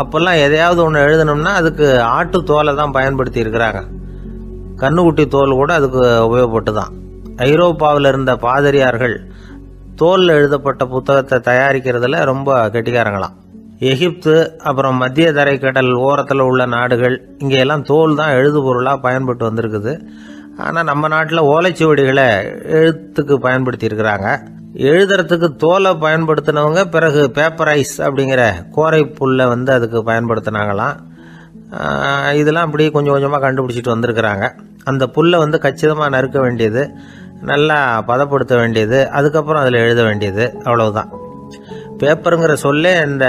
அப்போல்லாம் எதையாவது ஒன்று எழுதணும்னா அதுக்கு ஆட்டு தோலை தான் பயன்படுத்தி இருக்கிறாங்க. கண்ணுக்குட்டி தோல் கூட அதுக்கு உபயோகப்பட்டு தான். ஐரோப்பாவில் இருந்த பாதிரியார்கள் தோலில் எழுதப்பட்ட புத்தகத்தை தயாரிக்கிறதுல ரொம்ப கெட்டிக்காரங்களாம். எகிப்து, அப்புறம் மத்திய தரைக்கடல் ஓரத்தில் உள்ள நாடுகள், இங்கெல்லாம் தோல் தான் எழுதுபொருளாக பயன்பட்டு வந்திருக்குது. ஆனால் நம்ம நாட்டில் ஓலைச்சுவடிகளை எழுத்துக்கு பயன்படுத்தி இருக்கிறாங்க. எழுதுறதுக்கு தோலை பயன்படுத்தினவங்க பிறகு பேப்பரைஸ் அப்படிங்கிற கோரை புல்லை வந்து அதுக்கு பயன்படுத்தினாங்களாம். இதெல்லாம் அப்படி கொஞ்சம் கொஞ்சமாக கண்டுபிடிச்சிட்டு வந்திருக்கிறாங்க. அந்த புல்லை வந்து கச்சிதமாக நறுக்க வேண்டியது, நல்லா பதப்படுத்த வேண்டியது, அதுக்கப்புறம் அதில் எழுத வேண்டியது, அவ்வளவுதான். பேப்பருங்கிற சொல்லே இந்த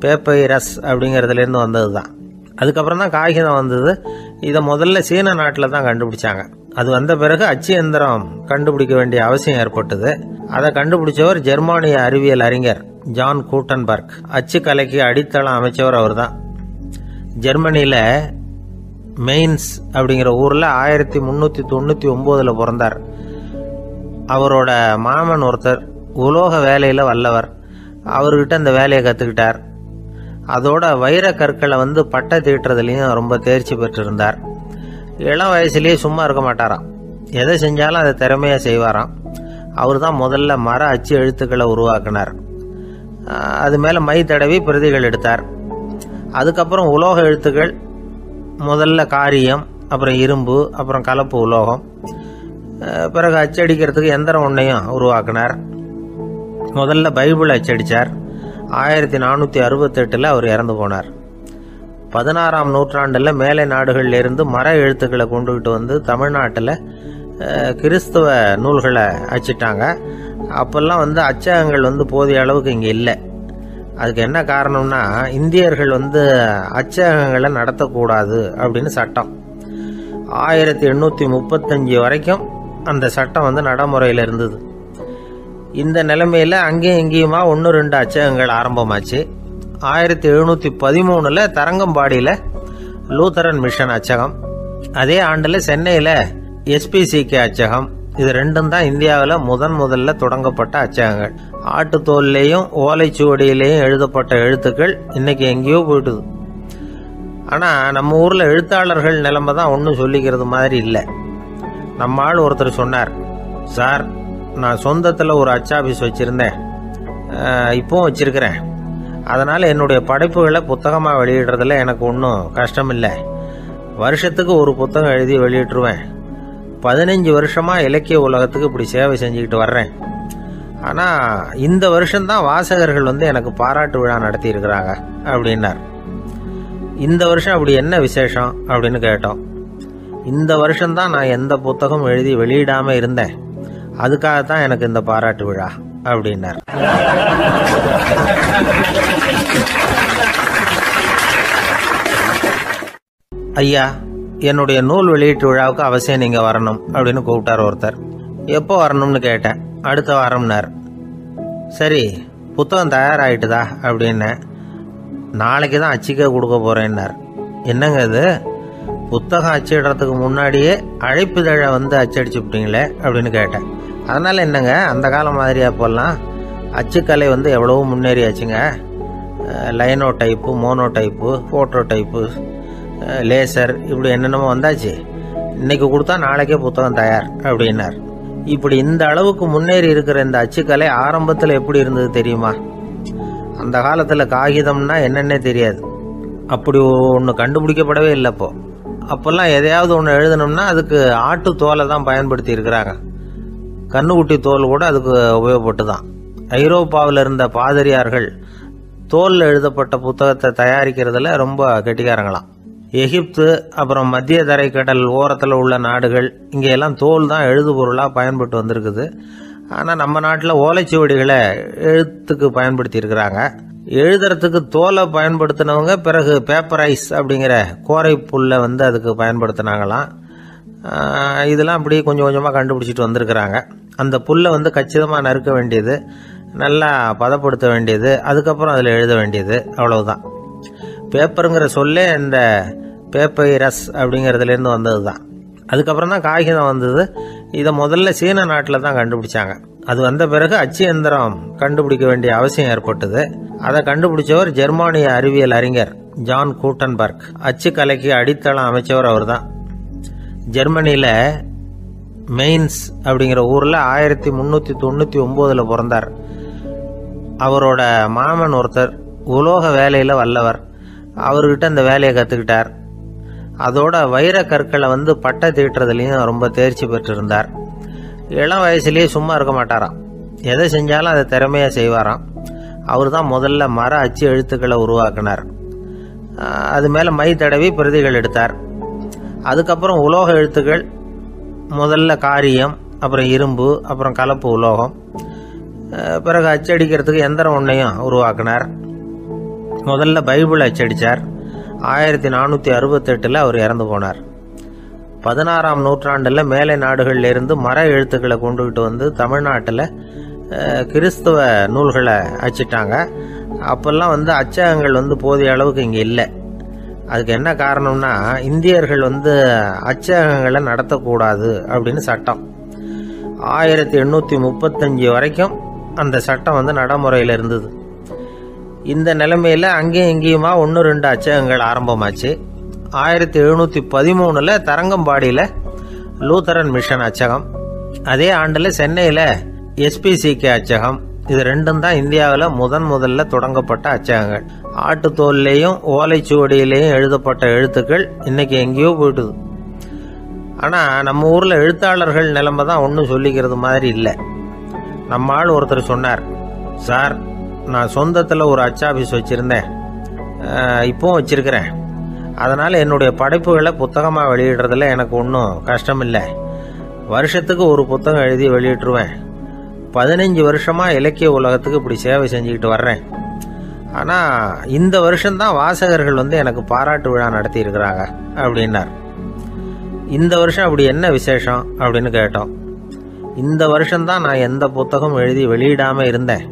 பேப்பைரஸ் அப்படிங்கிறதுலேருந்து வந்தது தான். அதுக்கப்புறம் தான் காகிதம் வந்தது. இதை முதல்ல சீன நாட்டில் தான் கண்டுபிடிச்சாங்க. அது வந்த பிறகு அச்சு எந்திரம் கண்டுபிடிக்க வேண்டிய அவசியம் ஏற்பட்டது. அதை கண்டுபிடிச்சவர் ஜெர்மானிய அறிவியல் அறிஞர் ஜான் கூட்டன்பர்க். அச்சு கலைக்கு அடித்தளம் அமைச்சவர் அவர் தான். ஜெர்மனியில் மெயின்ஸ் அப்படிங்கிற ஊரில் 1399 பிறந்தார். அவரோட மாமன் ஒருத்தர் உலோக வேலையில் வல்லவர். அவர்கிட்ட அந்த வேலையை கற்றுக்கிட்டார். அதோட வைர கற்களை வந்து பட்டை தீட்டுறதுலையும் ரொம்ப தேர்ச்சி பெற்றிருந்தார். இளம் வயசுலேயே சும்மா இருக்க மாட்டாராம். எதை செஞ்சாலும் அதை திறமையாக செய்வாராம். அவர் தான் முதல்ல மர அச்சு எழுத்துக்களை உருவாக்கினார். அது மேலே மை தடவி பிரதிகள் எடுத்தார். அதுக்கப்புறம் உலோக எழுத்துக்கள், முதல்ல காரியம், அப்புறம் இரும்பு, அப்புறம் கலப்பு உலோகம், பிறகு அச்சடிக்கிறதுக்கு எந்திரம் ஒன்றையும் உருவாக்கினார். முதல்ல பைபிள் அச்சடித்தார். 1468 அவர் இறந்து போனார். 16ஆம் நூற்றாண்டில் மேலை நாடுகளிலிருந்து மர எழுத்துக்களை கொண்டுகிட்டு வந்து தமிழ்நாட்டில் கிறிஸ்தவ நூல்களை அச்சிட்டாங்க. அப்போல்லாம் வந்து அச்சகங்கள் வந்து போதிய அளவுக்கு இங்கே இல்லை. அதுக்கு என்ன காரணம்னா, இந்தியர்கள் வந்து அச்சகங்களை நடத்தக்கூடாது அப்படின்னு சட்டம். 1835 வரைக்கும் அந்த சட்டம் வந்து நடைமுறையில் இருந்தது. இந்த நிலைமையில் அங்கேயும் இங்கேயுமா 1-2 அச்சகங்கள் ஆரம்பமாச்சு. 1713 தரங்கம்பாடியில் லூத்தரன் மிஷன் அச்சகம், அதே ஆண்டில் சென்னையில் SPCK அச்சகம். இது ரெண்டும் தான் இந்தியாவில் முதல்ல தொடங்கப்பட்ட அச்சகங்கள். ஆட்டுத்தோல்லையும் ஓலைச்சுவடியிலையும் எழுதப்பட்ட எழுத்துக்கள் இன்னைக்கு எங்கேயோ போயிட்டுது. ஆனால் நம்ம ஊரில் எழுத்தாளர்கள் நிலைமை தான் ஒன்றும் சொல்லிக்கிறது மாதிரி இல்லை. நம்ம ஆள் ஒருத்தர் சொன்னார், சார் நான் சொந்தத்தில் ஒரு அச்சாபீஸ் வச்சுருந்தேன், இப்போவும் வச்சுருக்கிறேன். அதனால் என்னுடைய படைப்புகளை புத்தகமாக வெளியிடுறதுல எனக்கு ஒன்றும் கஷ்டம் இல்லை. வருஷத்துக்கு ஒரு புத்தகம் எழுதி வெளியிட்டுருவேன். 15 வருஷமாக இலக்கிய உலகத்துக்கு இப்படி சேவை செஞ்சுக்கிட்டு வர்றேன். ஆனால் இந்த வருஷம்தான் வாசகர்கள் வந்து எனக்கு பாராட்டு விழா நடத்தி இருக்கிறாங்க அப்படின்னார். இந்த வருஷம் அப்படி என்ன விசேஷம் அப்படின்னு கேட்டோம். இந்த வருஷம்தான் நான் எந்த புத்தகம் எழுதி வெளியிடாமல் இருந்தேன், அதுக்காகத்தான் எனக்கு இந்த பாராட்டு விழா அப்படின்னார். ஐயா, என்னுடைய நூல் வெளியீட்டு விழாவுக்கு அவசியம் நீங்கள் வரணும் அப்படின்னு கூப்பிட்டார் ஒருத்தர். எப்போ வரணும்னு கேட்டேன். அடுத்த வாரம்னார். சரி, புத்தகம் தயாராகிட்டுதா அப்படின்னேன். நாளைக்கு தான் அச்சிக்க கொடுக்க போகிறேன்னார். என்னங்க இது, புத்தகம் அச்சிடுறதுக்கு முன்னாடியே அழைப்புதழை வந்து அச்சடிச்சுப்பிட்டீங்களே அப்படின்னு கேட்டேன். அதனால் என்னங்க, அந்த காலம் மாதிரி அப்போல்லாம் அச்சுக்கலை வந்து எவ்வளவோ முன்னேறியாச்சுங்க. Linotype, monotype, phototype, laser, இப்படி என்னென்னமோ வந்தாச்சு. இன்னைக்கு கொடுத்தா நாளைக்கே புத்தகம் தயார் அப்படின்னார். இப்படி இந்த அளவுக்கு முன்னேறி இருக்கிற இந்த அச்சுக்கலை ஆரம்பத்தில் எப்படி இருந்தது தெரியுமா? அந்த காலத்தில் காகிதம்னா என்னன்னே தெரியாது. அப்படி ஒன்று கண்டுபிடிக்கப்படவே இல்லை. அப்போல்லாம் எதையாவது ஒன்று எழுதணும்னா அதுக்கு ஆட்டு தோலை தான் பயன்படுத்தி இருக்கிறாங்க. கண்ணுக்குட்டி தோல் கூட அதுக்கு உபயோகப்பட்டு தான். ஐரோப்பாவில் இருந்த பாதிரியார்கள் தோலில் எழுதப்பட்ட புத்தகத்தை தயாரிக்கிறதுல ரொம்ப கெட்டிக்காரங்களாம். எகிப்து, அப்புறம் மத்திய தரைக்கடல் ஓரத்தில் உள்ள நாடுகள், இங்கெல்லாம் தோல் தான் எழுதுபொருளாக பயன்பட்டு வந்திருக்குது. ஆனால் நம்ம நாட்டில் ஓலைச்சுவடிகளை எழுத்துக்கு பயன்படுத்தி இருக்கிறாங்க. எழுதுறதுக்கு தோலை பயன்படுத்தினவங்க பிறகு பேப்பரைஸ் அப்படிங்கிற கோரை புல்லை வந்து அதுக்கு பயன்படுத்தினாங்களாம். இதெல்லாம் அப்படி கொஞ்சம் கொஞ்சமாக கண்டுபிடிச்சிட்டு வந்திருக்கிறாங்க. அந்த புல்லை வந்து கச்சிதமாக நறுக்க வேண்டியது, நல்லா பதப்படுத்த வேண்டியது, அதுக்கப்புறம் அதில் எழுத வேண்டியது, அவ்வளவுதான். பேப்பருங்கிற சொல்லே இந்த பேப்பைரஸ் அப்படிங்கிறதுலேருந்து வந்தது தான். அதுக்கப்புறம் தான் காகிதம் வந்தது. இதை முதல்ல சீன நாட்டில் தான் கண்டுபிடிச்சாங்க. அது வந்த பிறகு அச்சு எந்திரம் கண்டுபிடிக்க வேண்டிய அவசியம் ஏற்பட்டது. அதை கண்டுபிடிச்சவர் ஜெர்மானிய அறிவியல் அறிஞர் ஜான் கூட்டன்பர்க். அச்சு கலைக்கு அடித்தளம் அமைச்சவர் அவர் தான். ஜெர்மனியில் மெயின்ஸ் அப்படிங்கிற ஊரில் 1399 பிறந்தார். அவரோட மாமன் ஒருத்தர் உலோக வேலையில் வல்லவர். அவர்கிட்ட அந்த வேலையை கற்றுக்கிட்டார். அதோட வைர கற்களை வந்து பட்டை தீட்டுறதுலையும் ரொம்ப தேர்ச்சி பெற்றிருந்தார். இளம் வயசுலேயே சும்மா இருக்க மாட்டாராம். எதை செஞ்சாலும் அதை திறமையாக செய்வாராம். அவர் தான் முதல்ல மர அச்சு எழுத்துக்களை உருவாக்கினார். அது மேலே மை தடவி பிரதிகள் எடுத்தார். அதுக்கப்புறம் உலோக எழுத்துக்கள், முதல்ல காரியம், அப்புறம் இரும்பு, அப்புறம் கலப்பு உலோகம், பிறகு அச்சடிக்கிறதுக்கு எந்திரம் ஒன்றையும் உருவாக்கினார். முதல்ல பைபிள் அச்சடித்தார். 1468 அவர் இறந்து போனார். 16ஆம் நூற்றாண்டில் மேலை நாடுகளிலிருந்து மர எழுத்துக்களை கொண்டுகிட்டு வந்து தமிழ்நாட்டில் கிறிஸ்துவ நூல்களை அச்சிட்டாங்க. அப்போல்லாம் அச்சகங்கள் போதிய அளவுக்கு இங்கே இல்லை. அதுக்கு என்ன காரணம்னா, இந்தியர்கள் அச்சகங்களை நடத்தக்கூடாது அப்படின்னு சட்டம். 1835 வரைக்கும் அந்த சட்டம் நடைமுறையில் இருந்தது. இந்த நிலைமையில் அங்கேயும் இங்கேயுமா 1-2 அச்சகங்கள் ஆரம்பமாச்சு. 1713 தரங்கம்பாடியில் லூத்தரன் மிஷன் அச்சகம், அதே ஆண்டில் சென்னையில் SPCK அச்சகம். இது ரெண்டும் தான் இந்தியாவில் முதல்ல தொடங்கப்பட்ட அச்சகங்கள். ஆட்டுத்தோல்லையும் ஓலைச்சுவடியிலையும் எழுதப்பட்ட எழுத்துக்கள் இன்னைக்கு எங்கேயோ போயிட்டுது. ஆனால் நம்ம ஊரில் எழுத்தாளர்கள் நிலைமை தான் ஒன்றும் சொல்லிக்கிறது மாதிரி இல்லை. நம்ம ஆள் ஒருத்தர் சொன்னார், சார் நான் சொந்தத்தில் ஒரு அச்சாபீஸ் வச்சுருந்தேன், இப்போவும் வச்சுருக்கிறேன். அதனால் என்னுடைய படைப்புகளை புத்தகமாக வெளியிடுறதுல எனக்கு ஒன்றும் கஷ்டம் இல்லை. வருஷத்துக்கு ஒரு புத்தகம் எழுதி வெளியிட்டுருவேன். 15 வருஷமாக இலக்கிய உலகத்துக்கு இப்படி சேவை செஞ்சுக்கிட்டு வர்றேன். ஆனால் இந்த வருஷம்தான் வாசகர்கள் எனக்கு பாராட்டு விழா நடத்தி இருக்கிறாங்க அப்படின்னார். இந்த வருஷம் அப்படி என்ன விசேஷம் அப்படின்னு கேட்டோம். இந்த வருஷம்தான் நான் எந்த புத்தகம் எழுதி வெளியிடாமல் இருந்தேன்,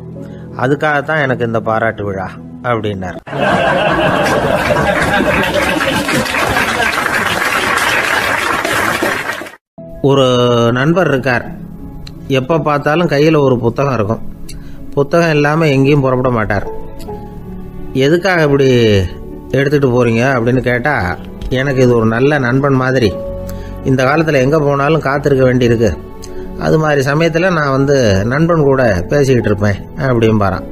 அதுக்காகத்தான் எனக்கு இந்த பாராட்டு விழா அப்படின்னார். ஒரு நண்பர் இருக்கார். எப்போ பார்த்தாலும் கையில் ஒரு புத்தகம் இருக்கும். புத்தகம் இல்லாமல் எங்கேயும் புறப்பட மாட்டார். எதுக்காக இப்படி எடுத்துகிட்டு போகிறீங்க அப்படின்னு கேட்டால், எனக்கு இது ஒரு நல்ல நண்பன் மாதிரி. இந்த காலத்தில் எங்கே போனாலும் காத்திருக்க வேண்டியிருக்கு. அது மாதிரி சமயத்தில் நான் நண்பன் கூட பேசிக்கிட்டு இருப்பேன் அப்படிம்பாரான்.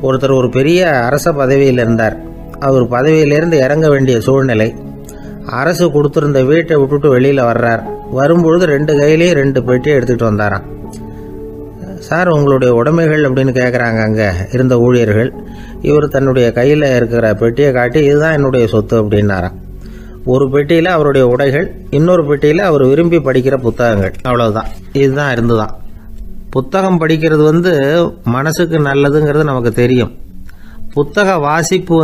ஒருத்தர் ஒரு பெரிய அரச பதவியில் இருந்தார். அவர் பதவியிலேருந்து இறங்க வேண்டிய சூழ்நிலை. அரசு கொடுத்துருந்த வீட்டை விட்டுட்டு வெளியில் வர்றார். வரும்பொழுது 2 கையிலையும் 2 பெட்டியை எடுத்துகிட்டு வந்தாராம். சார் உங்களுடைய உடைமைகள் அப்படின்னு கேட்குறாங்க அங்கே இருந்த ஊழியர்கள். இவர் தன்னுடைய கையில் இருக்கிற பெட்டியை காட்டி, இதுதான் என்னுடைய சொத்து அப்படின்னாராம். ஒரு பெட்டியில் அவருடைய உடைகள், இன்னொரு பெட்டியில் அவர் விரும்பி படிக்கிற புத்தகங்கள். அவ்வளவுதான். இதுதான் இருந்துதான். புத்தகம் படிக்கிறது மனசுக்கு நல்லதுங்கிறது நமக்கு தெரியும். புத்தக வாசிப்பு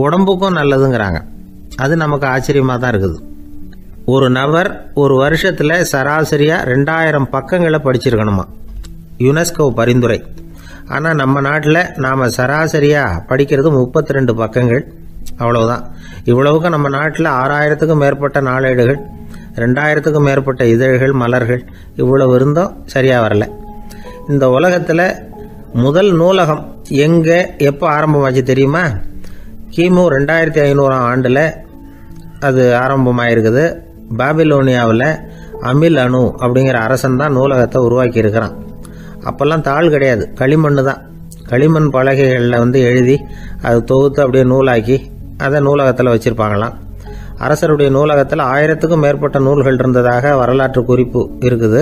உடம்புக்கும் நல்லதுங்கிறாங்க. அது நமக்கு ஆச்சரியமாக தான் இருக்குது. ஒரு நபர் ஒரு வருஷத்தில் சராசரியாக 2000 பக்கங்களை படிச்சிருக்கணுமா, யுனெஸ்கோ பரிந்துரை. ஆனால் நம்ம நாட்டில் நாம் சராசரியாக படிக்கிறது 32 பக்கங்கள். அவ்வளவுதான். இவ்வளவுக்கு நம்ம நாட்டில் 6000த்துக்கும் மேற்பட்ட நாளேடுகள், 2000த்துக்கும் மேற்பட்ட இதழ்கள், மலர்கள், இவ்வளவு இருந்தும் சரியாக வரல. இந்த உலகத்தில் முதல் நூலகம் எங்கே எப்போ ஆரம்பமாச்சு தெரியுமா? கிமு 2500ஆம் ஆண்டில் அது ஆரம்பமாயிருக்குது. பாபிலோனியாவில் அமில் அணு அப்படிங்கிற அரசன் தான் நூலகத்தை உருவாக்கி இருக்கிறான். அப்போல்லாம் தாள் கிடையாது, களிமண் தான். களிமண் பலகைகளில் எழுதி அது தொகுத்து அப்படியே நூலாக்கி அதை நூலகத்தில் வச்சுருப்பாங்களாம். அரசருடைய நூலகத்தில் 1000த்துக்கும் மேற்பட்ட நூல்கள் இருந்ததாக வரலாற்று குறிப்பு இருக்குது.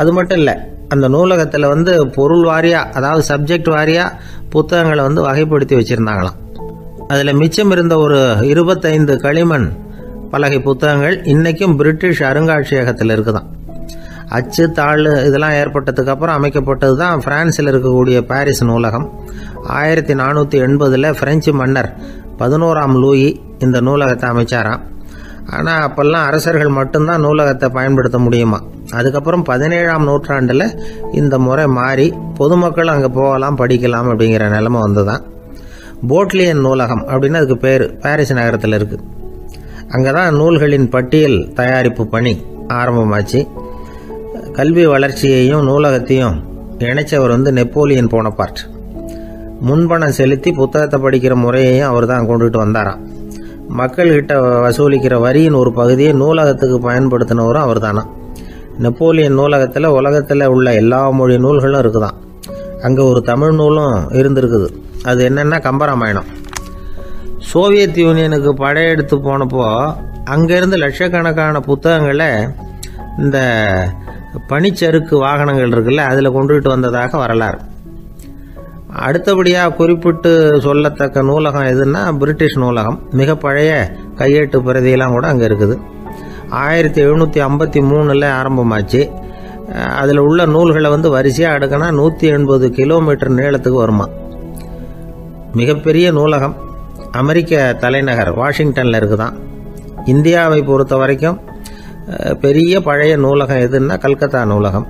அது மட்டும் இல்லை, அந்த நூலகத்தில் பொருள் வாரியாக, அதாவது சப்ஜெக்ட் வாரியாக புத்தகங்களை வகைப்படுத்தி வச்சுருந்தாங்களாம். அதில் மிச்சம் இருந்த ஒரு 25 களிமண் பலகை புத்தகங்கள் இன்றைக்கும் பிரிட்டிஷ் அருங்காட்சியகத்தில் இருக்குதான். அச்சு தாள் இதெல்லாம் ஏற்பட்டதுக்கு அப்புறம் அமைக்கப்பட்டது தான் பிரான்சில் இருக்கக்கூடிய பாரிஸ் நூலகம். 1480 பிரெஞ்சு மன்னர் 11ஆம் லூயி இந்த நூலகத்தை அமைச்சாராம். ஆனால் அப்போல்லாம் அரசர்கள் மட்டும்தான் நூலகத்தை பயன்படுத்த முடியுமா. அதுக்கப்புறம் 17ஆம் நூற்றாண்டில் இந்த முறை மாறி பொதுமக்கள் அங்கே போகலாம், படிக்கலாம் அப்படிங்கிற நிலைமை வந்துதான். போட்லியன் நூலகம் அப்படின்னு அதுக்கு பேர், பாரிஸ் நகரத்தில் இருக்குது. அங்கே தான் நூல்களின் பட்டியல் தயாரிப்பு பணி ஆரம்பமாச்சு. கல்வி வளர்ச்சியையும் நூலகத்தையும் இணைச்சவர் நெப்போலியன் போனபார்ட். முன்பணம் செலுத்தி புத்தகத்தை படிக்கிற முறையையும் அவர் தான் கொண்டுட்டு வந்தாராம். மக்கள்கிட்ட வசூலிக்கிற வரியின் ஒரு பகுதியை நூலகத்துக்கு பயன்படுத்தினவரும் அவர் தானா. நெப்போலியன் நூலகத்தில் உலகத்தில் உள்ள எல்லா மொழி நூல்களும் இருக்குதான். அங்கே ஒரு தமிழ் நூலும் இருந்திருக்குது. அது என்னென்னா கம்பராமாயணம். சோவியத் யூனியனுக்கு படையெடுத்து போனப்போ அங்கேருந்து லட்சக்கணக்கான புத்தகங்களை இந்த பனிச்சறுக்கு வாகனங்கள் இருக்குல்ல, அதில் கொண்டுகிட்டு வந்ததாக வரலாறு. அடுத்தபடியாக குறிப்பிட்டு சொல்லத்தக்க நூலகம் எதுன்னா பிரிட்டிஷ் நூலகம். மிக பழைய கையெட்டு பிரதியெல்லாம் கூட அங்கே இருக்குது. 1753 ஆரம்பமாச்சு. அதில் உள்ள நூல்களை வரிசையாக அடுக்கினா 180 கிலோமீட்டர் நீளத்துக்கு வருமா. மிகப்பெரிய நூலகம் அமெரிக்க தலைநகர் வாஷிங்டனில் இருக்குதான். இந்தியாவை பொறுத்த வரைக்கும் பெரிய பழைய நூலகம் எதுன்னா கல்கத்தா நூலகம்.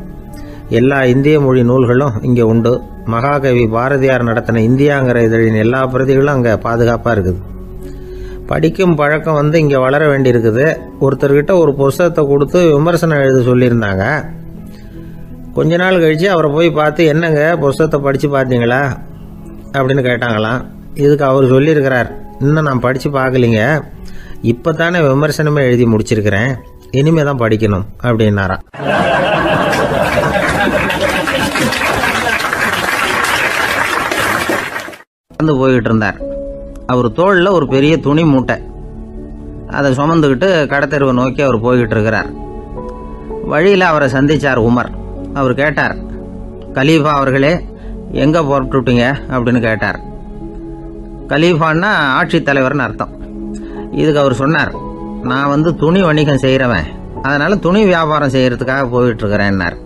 எல்லா இந்திய மொழி நூல்களும் இங்கே உண்டு. மகாகவி பாரதியார் நடத்தின இந்தியாங்கிற இதழின் எல்லா பிரதிகளும் அங்கே பாதுகாப்பாக இருக்குது. படிக்கும் பழக்கம் இங்கே வளர வேண்டியிருக்குது. ஒருத்தர்கிட்ட ஒரு புஸ்தகத்தை கொடுத்து விமர்சனம் எழுத சொல்லியிருந்தாங்க. கொஞ்ச நாள் கழித்து அவரை போய் பார்த்து, என்னங்க புஸ்தகத்தை படித்து பார்த்தீங்களா அப்படின்னு கேட்டாங்களாம். இதுக்கு அவர் சொல்லியிருக்கிறார், இன்னும் நான் படித்து பார்க்கலிங்க, இப்போ தானே விமர்சனமே எழுதி முடிச்சிருக்கிறேன், இனிமே தான் படிக்கணும் அப்படின்னாராம். போய்கிட்டு இருந்தார். அவர் தோளில் ஒரு பெரிய துணி மூட்டை, அதை சுமந்துக்கிட்டு கடத்தெருவை நோக்கி அவர் போய்கிட்டு இருக்கிறார். வழியில் அவரை சந்திச்சார் உமர். அவர் கேட்டார், கலீஃபா அவர்களே, எங்கே புறப்பட்டுட்டீங்க அப்படின்னு கேட்டார். கலீஃபான்னா ஆட்சித்தலைவர்னு அர்த்தம். இதுக்கு அவர் சொன்னார், நான் துணி வணிகம் செய்கிறவன், அதனால துணி வியாபாரம் செய்யறதுக்காக போயிட்டு இருக்கிறேன்னார்.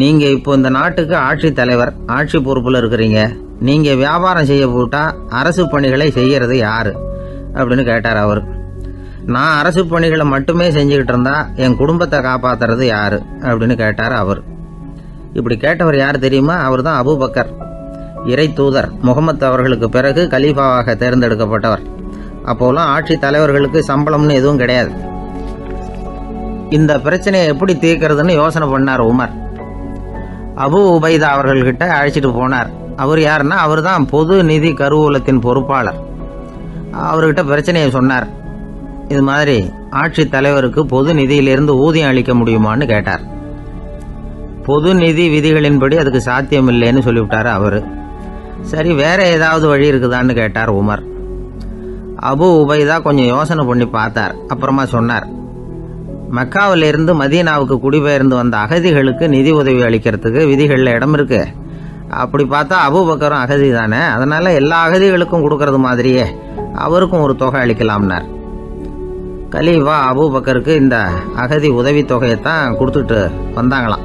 நீங்க இப்போ இந்த நாட்டுக்கு ஆட்சி தலைவர், ஆட்சி பொறுப்புல இருக்கிறீங்க, நீங்க வியாபாரம் செய்ய போட்டா அரசு பணிகளை செய்யறது யாரு அப்படின்னு கேட்டார் அவர். நான் அரசு பணிகளை மட்டுமே செஞ்சுக்கிட்டு இருந்தா என் குடும்பத்தை காப்பாத்துறது யாரு அப்படின்னு கேட்டார் அவர். இப்படி கேட்டவர் யார் தெரியுமா? அவர் தான் அபூபக்கர், இறை தூதர் முகமது அவர்களுக்கு பிறகு கலீஃபாவாக தேர்ந்தெடுக்கப்பட்டவர். அப்போலாம் ஆட்சி தலைவர்களுக்கு சம்பளம்னு எதுவும் கிடையாது. இந்த பிரச்சனையை எப்படி தீர்க்கிறதுன்னு யோசனை பண்ணார் உமர். அபு உபைதா அவர்கள்கிட்ட அழைச்சிட்டு போனார். அவர் யாருன்னா, அவர் தான் பொது நிதி கருவூலத்தின் பொறுப்பாளர். அவர்கிட்ட பிரச்சனையை சொன்னார். இது மாதிரி ஆட்சி தலைவருக்கு பொது நிதியிலிருந்து ஊதியம் அளிக்க முடியுமான்னு கேட்டார். பொது நிதி விதிகளின்படி அதுக்கு சாத்தியம் இல்லைன்னு சொல்லிவிட்டாரு அவரு. சரி, வேற ஏதாவது வழி இருக்குதான்னு கேட்டார் உமர். அபு உபைதா கொஞ்சம் யோசனை பண்ணி பார்த்தார். அப்புறமா சொன்னார், மக்காவிலிருந்து மதீனாவுக்கு குடிபெயர்ந்து வந்த அகதிகளுக்கு நிதி உதவி அளிக்கிறதுக்கு விதிகளில் இடம் இருக்கு. அப்படி பார்த்தா அபூபக்கரும் அகதி தானே, அதனால எல்லா அகதிகளுக்கும் கொடுக்கறது மாதிரியே அவருக்கும் ஒரு தொகை அளிக்கலாம்னார். கலீஃபா அபூபக்கருக்கு இந்த அகதி உதவி தொகையைத்தான் கொடுத்துட்டு வந்தாங்களாம்.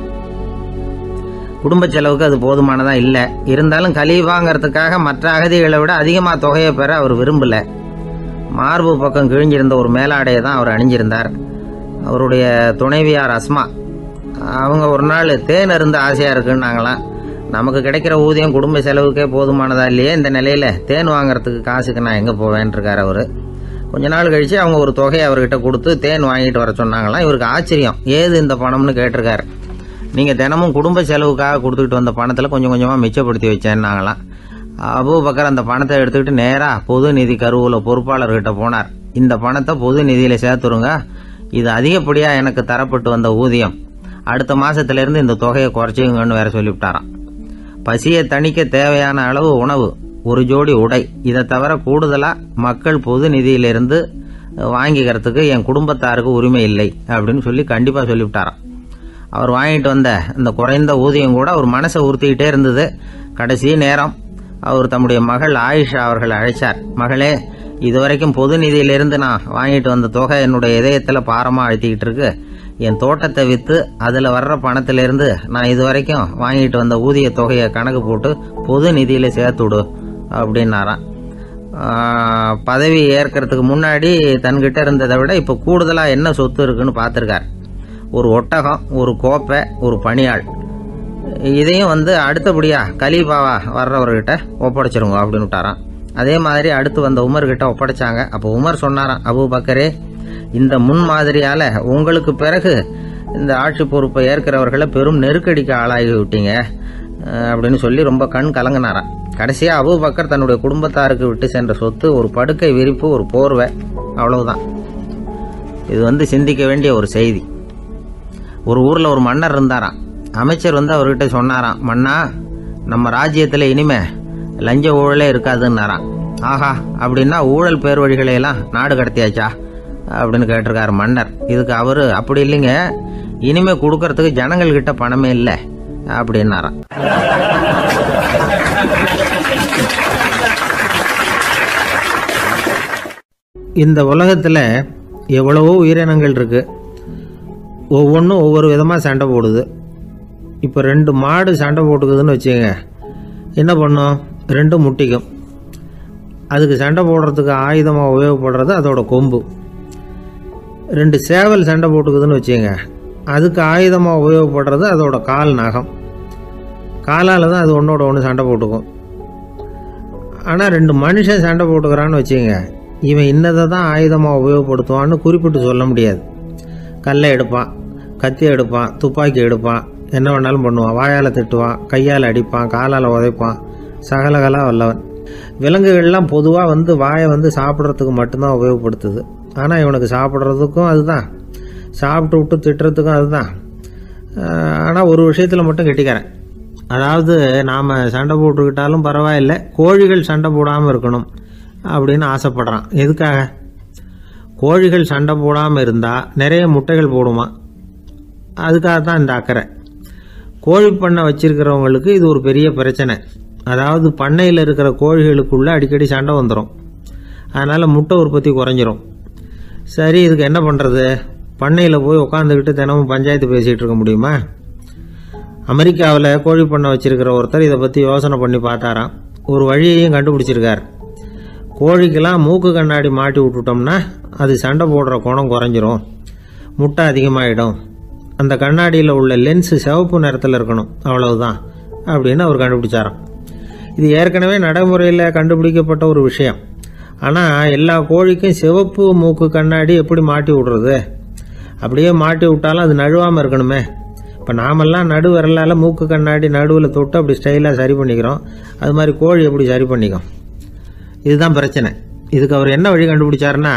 குடும்ப செலவுக்கு அது போதுமானதா இல்லை. இருந்தாலும் கலீஃபாங்கிறதுக்காக மற்ற அகதிகளை விட அதிகமாக தொகையை பெற அவர் விரும்பல. மார்பு பக்கம் கிழிஞ்சிருந்த ஒரு மேலாடையை தான் அவர் அணிஞ்சிருந்தார். அவருடைய துணைவியார் அஸ்மா, அவங்க ஒரு நாள் தேன் அருந்த ஆசையாக இருக்குன்னாங்களாம். நமக்கு கிடைக்கிற ஊதியம் குடும்ப செலவுக்கே போதுமானதா இல்லையே, இந்த நிலையில் தேன் வாங்கறதுக்கு காசுக்கு நான் எங்கே போவேன் இருக்கார் அவர். கொஞ்ச நாள் கழித்து அவங்க ஒரு தொகையை அவர்கிட்ட கொடுத்து தேன் வாங்கிட்டு வர சொன்னாங்களாம். இவருக்கு ஆச்சரியம், ஏது இந்த பணம்னு கேட்டிருக்காரு. நீங்கள் தினமும் குடும்ப செலவுக்காக கொடுத்துக்கிட்டு வந்த பணத்தில் கொஞ்சம் கொஞ்சமாக மிச்சப்படுத்தி வச்சேன்னாங்களாம். அபூபக்கர் அந்த பணத்தை எடுத்துக்கிட்டு நேராக பொது நிதி கருவூல பொறுப்பாளர்கிட்ட போனார். இந்த பணத்தை பொது நிதியில் சேர்த்துருங்க, இது அதிகப்படியாக எனக்கு தரப்பட்டு வந்த ஊதியம், அடுத்த மாசத்திலிருந்து இந்த தொகையை குறைச்சிங்கன்னு வேற சொல்லிவிட்டாராம். பசியை தணிக்க தேவையான அளவு உணவு, ஒரு ஜோடி உடை, இதை தவிர கூடுதலாக மக்கள் பொது நிதியிலிருந்து வாங்கிக்கிறதுக்கு என் குடும்பத்தாருக்கு உரிமை இல்லை அப்படின்னு சொல்லி கண்டிப்பாக சொல்லிவிட்டாராம். அவர் வாங்கிட்டு வந்த இந்த குறைந்த ஊதியம் கூட அவர் மனசை உறுத்திக்கிட்டே இருந்தது. கடைசி நேரம் அவர் தம்முடைய மகள் ஆயிஷா அவர்களை அழைச்சார். மகளே, இதுவரைக்கும் பொது நிதியிலிருந்து நான் வாங்கிட்டு வந்த தொகை என்னுடைய இதயத்தில் பாரமாக அழுத்திக்கிட்டு இருக்கு. என் தோட்டத்தை விற்று அதில் வர்ற பணத்திலிருந்து நான் இதுவரைக்கும் வாங்கிட்டு வந்த ஊதிய தொகையை கணக்கு போட்டு பொது நிதியில் சேர்த்துடு அப்படின்னாராம். பதவி ஏற்கிறதுக்கு முன்னாடி தன்கிட்ட இருந்ததை விட இப்போ கூடுதலாக என்ன சொத்து இருக்குன்னு பார்த்துருக்கார். ஒரு ஒட்டகம், ஒரு கோப்பை, ஒரு பணியாள். இதையும் அடுத்தபடியாக கலீஃபாவா வர்றவர்கிட்ட ஒப்படைச்சிருங்க அப்படின்னு விட்டாராம். அதே மாதிரி அடுத்து வந்த உமர்கிட்ட ஒப்படைச்சாங்க. அப்போ உமர் சொன்னாராம், அபூபக்கரே, இந்த முன்மாதிரியால் உங்களுக்கு பிறகு இந்த ஆட்சி பொறுப்பை ஏற்கிறவர்களை பெரும் நெருக்கடிக்கு ஆளாகி விட்டீங்க அப்படின்னு சொல்லி ரொம்ப கண் கலங்கினாராம். கடைசியாக அபூபக்கர் தன்னுடைய குடும்பத்தாருக்கு விட்டு சென்ற சொத்து ஒரு படுக்கை விரிப்பு, ஒரு போர்வை, அவ்வளவுதான். இது சிந்திக்க வேண்டிய ஒரு செய்தி. ஒரு ஊரில் ஒரு மன்னர் இருந்தாராம். அமைச்சர் அவர்கிட்ட சொன்னாராம், மன்னா, நம்ம ராஜ்யத்தில் இனிமே லஞ்ச ஊழலே இருக்காதுன்னாராம். ஆஹா, அப்படின்னா ஊழல் பேர் வழிகளையெல்லாம் நாடு கடத்தியாச்சா அப்படின்னு கேட்டிருக்காரு மன்னர். இதுக்கு அவரு, அப்படி இல்லைங்க, இனிமே கொடுக்கறதுக்கு ஜனங்கள்கிட்ட பணமே இல்லை அப்படின்னாராம். இந்த உலகத்தில் எவ்வளவோ உயிரினங்கள் இருக்கு. ஒவ்வொன்றும் ஒவ்வொரு விதமாக சண்டை போடுது. இப்போ 2 மாடு சண்டை போட்டுக்குதுன்னு வச்சுக்கோங்க, என்ன பண்ணும்? 2 முட்டிக்கும். அதுக்கு சண்டை போடுறதுக்கு ஆயுதமாக உபயோகப்படுறது அதோட கொம்பு. 2 சேவல் சண்டை போட்டுக்குதுன்னு வச்சுக்கோங்க, அதுக்கு ஆயுதமாக உபயோகப்படுறது அதோட கால் நகம். காலால் தான் அது ஒன்றோட ஒன்று சண்டை போட்டுக்கும். ஆனால் 2 மனுஷன் சண்டை போட்டுக்கிறான்னு வச்சுக்கோங்க, இவன் இன்னதை தான் ஆயுதமாக உபயோகப்படுத்துவான்னு குறிப்பிட்டு சொல்ல முடியாது. கல்லை எடுப்பான், கத்தி எடுப்பான், துப்பாக்கி எடுப்பான், என்ன வேணாலும் பண்ணுவான். வாயால் திட்டுவான், கையால் அடிப்பான், காலால் உதைப்பான், சகலகலாக வல்லவன். விலங்குகள்லாம் பொதுவாக வாயை சாப்பிட்றதுக்கு மட்டும்தான் உபயோகப்படுத்துது. ஆனால் இவனுக்கு சாப்பிட்றதுக்கும் அதுதான், சாப்பிட்டு விட்டு திட்டுறதுக்கும் அதுதான். ஆனால் ஒரு விஷயத்தில் மட்டும் கெட்டிக்கிறேன். அதாவது நாம் சண்டை போட்டுக்கிட்டாலும் பரவாயில்லை, கோழிகள் சண்டை போடாமல் இருக்கணும் அப்படின்னு ஆசைப்படுறான். எதுக்காக? கோழிகள் சண்டை போடாமல் இருந்தால் நிறைய முட்டைகள் போடுமா, அதுக்காக தான் இந்த அக்கறை. கோழி பண்ணை வச்சிருக்கிறவங்களுக்கு இது ஒரு பெரிய பிரச்சனை. அதாவது பண்ணையில் இருக்கிற கோழிகளுக்குள்ளே அடிக்கடி சண்டை வந்துடும். அதனால் முட்டை உற்பத்தி குறைஞ்சிரும். சரி, இதுக்கு என்ன பண்ணுறது? பண்ணையில் போய் உட்காந்துக்கிட்டு தினமும் பஞ்சாயத்து பேசிகிட்டு இருக்க முடியுமா? அமெரிக்காவில் கோழி பண்ணை வச்சிருக்கிற ஒருத்தர் இதை பற்றி யோசனை பண்ணி பார்த்தாராம். ஒரு வழியையும் கண்டுபிடிச்சிருக்கார். கோழிக்கெல்லாம் மூக்கு கண்ணாடி மாட்டி விட்டுட்டோம்னா அது சண்டை போடுற குணம் குறைஞ்சிரும், முட்டை அதிகமாகிடும். அந்த கண்ணாடியில் உள்ள லென்ஸு சிவப்பு நிறத்தில் இருக்கணும், அவ்வளவுதான் அப்படின்னு அவர் கண்டுபிடிச்சாராம். இது ஏற்கனவே நடைமுறையில் கண்டுபிடிக்கப்பட்ட ஒரு விஷயம். ஆனால் எல்லா கோழிக்கும் சிவப்பு மூக்கு கண்ணாடி எப்படி மாட்டி விடுறது? அப்படியே மாட்டி விட்டாலும் அது நழுவாமல் இருக்கணுமே. இப்போ நாமெல்லாம் நடு விரலால் மூக்கு கண்ணாடி நடுவில் தொட்டு அப்படி ஸ்டைலாக சரி பண்ணிக்கிறோம். அது மாதிரி கோழி எப்படி சரி பண்ணிக்கும்? இதுதான் பிரச்சனை. இதுக்கு அவர் என்ன வழி கண்டுபிடிச்சாருன்னா,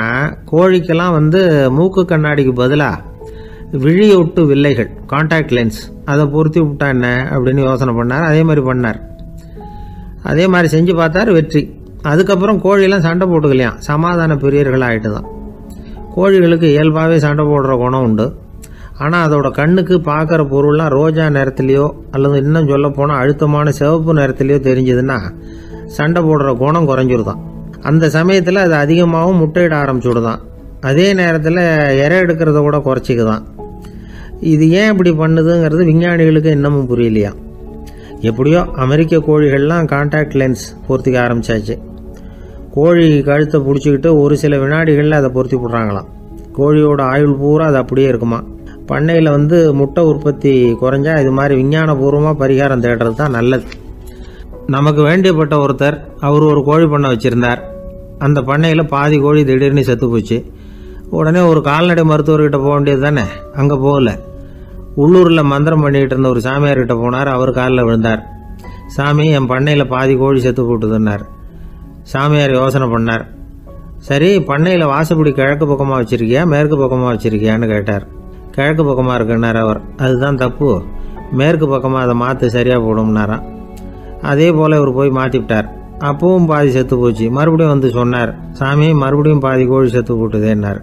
கோழிக்கெல்லாம் மூக்கு கண்ணாடிக்கு பதிலாக விழியொட்டு வில்லைகள், கான்டாக்ட் லென்ஸ், அதை பொருத்தி விட்டா என்ன அப்படின்னு யோசனை பண்ணார். அதே மாதிரி பண்ணார். அதே மாதிரி செஞ்சு பார்த்தார், வெற்றி. அதுக்கப்புறம் கோழியெல்லாம் சண்டை போட்டுக்கலையாம், சமாதான பிரியர்கள் ஆகிட்டு தான். கோழிகளுக்கு இயல்பாகவே சண்டை போடுற குணம் உண்டு. ஆனால் அதோட கண்ணுக்கு பார்க்குற பொருள்லாம் ரோஜா நிறத்துலையோ அல்லது இன்னும் சொல்ல போனால் அழுத்தமான சிவப்பு நிறத்துலையோ தெரிஞ்சதுன்னா சண்டை போடுற குணம் குறைஞ்சிருதான். அந்த சமயத்தில் அது அதிகமாகவும் முட்டையிட ஆரம்பிச்சுடுதான். அதே நேரத்தில் இறை எடுக்கிறத கூட குறைச்சிக்குதான். இது ஏன் இப்படி பண்ணுதுங்கிறது விஞ்ஞானிகளுக்கு இன்னமும் புரியலையா. எப்படியோ அமெரிக்க கோழிகள்லாம் கான்டாக்ட் லென்ஸ் பொருத்திக்க ஆரம்பித்தாச்சு. கோழி கழுத்தை பிடிச்சிக்கிட்டு ஒரு சில வினாடிகளில் அதை பொருத்தி போடுறாங்களாம். கோழியோட ஆயுள் பூரா அது அப்படியே இருக்குமா. பண்ணையில் முட்டை உற்பத்தி குறைஞ்சா இது மாதிரி விஞ்ஞானபூர்வமாக பரிகாரம் தேடுறது தான் நல்லது. நமக்கு வேண்டியப்பட்ட ஒருத்தர், அவர் ஒரு கோழி பண்ணை வச்சுருந்தார். அந்த பண்ணையில் பாதி கோழி திடீர்னு செத்து போச்சு. உடனே ஒரு கால்நடை மருத்துவர்கிட்ட போக வேண்டியது தானே. அங்கே போகல, உள்ளூரில் மந்திரம் பண்ணிகிட்டு இருந்த ஒரு சாமியார்கிட்ட போனார். அவர் காலில் விழுந்தார். சாமி, என் பண்ணையில் பாதி கோழி செத்து போட்டுதுன்னார். சாமியார் யோசனை பண்ணார். சரி, பண்ணையில் வாசப்படி கிழக்கு பக்கமாக வச்சுருக்கியா மேற்கு பக்கமாக வச்சுருக்கியான்னு கேட்டார். கிழக்கு பக்கமாக இருக்குன்னார் அவர். அதுதான் தப்பு, மேற்கு பக்கமாக அதை மாற்று சரியாக போடும்னாராம். அதே போல் இவர் போய் மாற்றிவிட்டார். அப்பவும் பாதி செத்து போச்சு. மறுபடியும் சொன்னார், சாமி மறுபடியும் பாதி கோழி செத்து போட்டுதேன்னார்.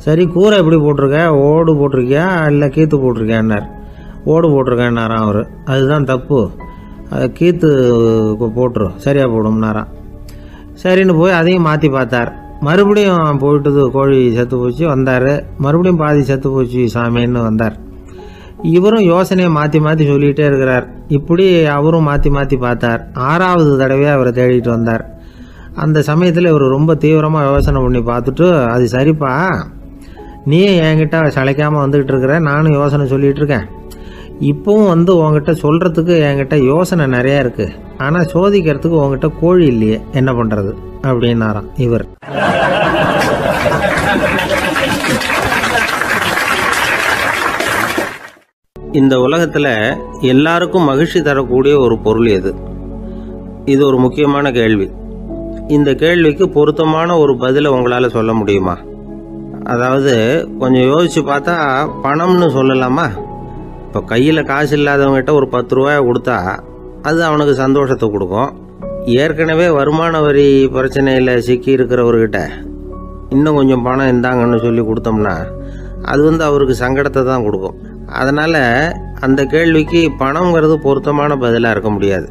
சரி, கூரை எப்படி போட்டிருக்க? ஓடு போட்டிருக்கியா இல்லை கீத்து போட்டிருக்கியான்னார். ஓடு போட்டிருக்கேன்னாராம் அவர். அதுதான் தப்பு, அதை கீத்து போட்டுரும் சரியாக போடும்னாராம். சரின்னு போய் அதையும் மாற்றி பார்த்தார். மறுபடியும் போயிட்டது, கோழி செத்து போச்சு. வந்தார், மறுபடியும் பாதி செத்து போச்சு சாமின்னு வந்தார். இவரும் யோசனையை மாற்றி மாற்றி சொல்லிகிட்டே இருக்கிறார். இப்படி அவரும் மாற்றி மாற்றி பார்த்தார். 6வது தடவையாக அவரை தேடிட்டு வந்தார். அந்த சமயத்தில் இவர் ரொம்ப தீவிரமாக யோசனை பண்ணி பார்த்துட்டு, அது சரிப்பா, நீ என்கிட்ட சளைக்காமல் வந்துக்கிட்டு இருக்கிற, நானும் யோசனை சொல்லிகிட்டு இருக்கேன். இப்போவும் உங்ககிட்ட சொல்கிறதுக்கு என்கிட்ட யோசனை நிறையா இருக்குது, ஆனால் சோதிக்கிறதுக்கு உங்ககிட்ட கோழி இல்லையே, என்ன பண்ணுறது அப்படின்னாராம் இவர். இந்த உலகத்தில் எல்லாருக்கும் மகிழ்ச்சி தரக்கூடிய ஒரு பொருள் எது? இது ஒரு முக்கியமான கேள்வி. இந்த கேள்விக்கு பொருத்தமான ஒரு பதிலை உங்களால் சொல்ல முடியுமா? அதாவது கொஞ்சம் யோசித்து பார்த்தா பணம்னு சொல்லலாமா? இப்போ கையில் காசு இல்லாதவங்ககிட்ட ஒரு 10 ரூபாயை கொடுத்தா அது அவனுக்கு சந்தோஷத்தை கொடுக்கும். ஏற்கனவே வருமான வரி பிரச்சனையில் சிக்கி இருக்கிறவர்கிட்ட இன்னும் கொஞ்சம் பணம் இந்தாங்கன்னு சொல்லி கொடுத்தோம்னா அது அவருக்கு சங்கடத்தை தான் கொடுக்கும். அதனால் அந்த கேள்விக்கு பணங்கிறது பொருத்தமான பதிலாக இருக்க முடியாது.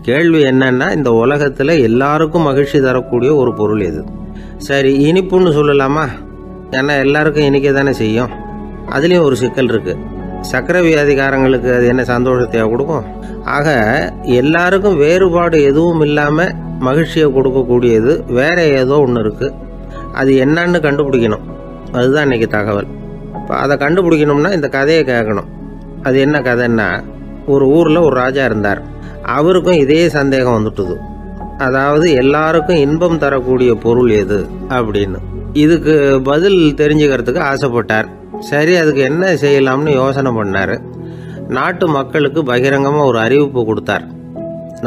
கேள்வி என்னன்னா, இந்த உலகத்தில் எல்லாருக்கும் மகிழ்ச்சி தரக்கூடிய ஒரு பொருள் எது? சரி, இனிப்புன்னு சொல்லலாமா? ஏன்னா எல்லாருக்கும் இனிக்க தானே செய்யும். அதுலேயும் ஒரு சிக்கல் இருக்குது. சர்க்கரை வியாதிக்காரங்களுக்கு அது என்ன சந்தோஷத்தையாக கொடுக்கும்? ஆக எல்லாருக்கும் வேறுபாடு எதுவும் இல்லாமல் மகிழ்ச்சியை கொடுக்கக்கூடியது வேற ஏதோ ஒன்று இருக்குது. அது என்னன்னு கண்டுபிடிக்கணும். அதுதான் இன்றைக்கி தகவல். இப்போ அதை கண்டுபிடிக்கணும்னா இந்த கதையை கேட்கணும். அது என்ன கதைன்னா, ஒரு ஊரில் ஒரு ராஜா இருந்தார். அவருக்கும் இதே சந்தேகம் வந்துட்டுது. அதாவது எல்லாருக்கும் இன்பம் தரக்கூடிய பொருள் எது அப்படின்னு. இதுக்கு பதில் தெரிஞ்சுக்கிறதுக்கு ஆசைப்பட்டார். சரி, அதுக்கு என்ன செய்யலாம்னு யோசனை பண்ணார். நாட்டு மக்களுக்கு பகிரங்கமாக ஒரு அறிவிப்பு கொடுத்தார்.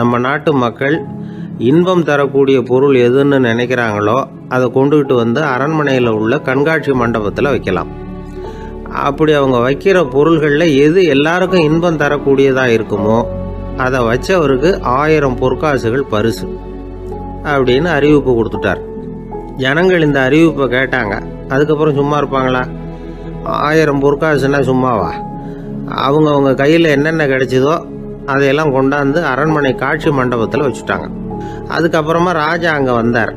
நம்ம நாட்டு மக்கள் இன்பம் தரக்கூடிய பொருள் எதுன்னு நினைக்கிறாங்களோ அதை கொண்டுகிட்டு வந்து அரண்மனையில் உள்ள கண்காட்சி மண்டபத்தில் வைக்கலாம். அப்படி அவங்க வைக்கிற பொருள்களில் எது எல்லாருக்கும் இன்பம் தரக்கூடியதாக இருக்குமோ அதை வச்சவருக்கு 1000 பொற்காசுகள் பரிசு அப்படின்னு அறிவிப்பு கொடுத்துட்டார். ஜனங்கள் இந்த அறிவிப்பை கேட்டாங்க. அதுக்கப்புறம் சும்மா இருப்பாங்களா? 1000 பொற்காசுன்னா சும்மாவா? அவங்க கையில் என்னென்ன கிடைச்சதோ அதையெல்லாம் கொண்டாந்து அரண்மனை காட்சி மண்டபத்தில் வச்சுட்டாங்க. அதுக்கப்புறமா ராஜா அங்கே வந்தார்.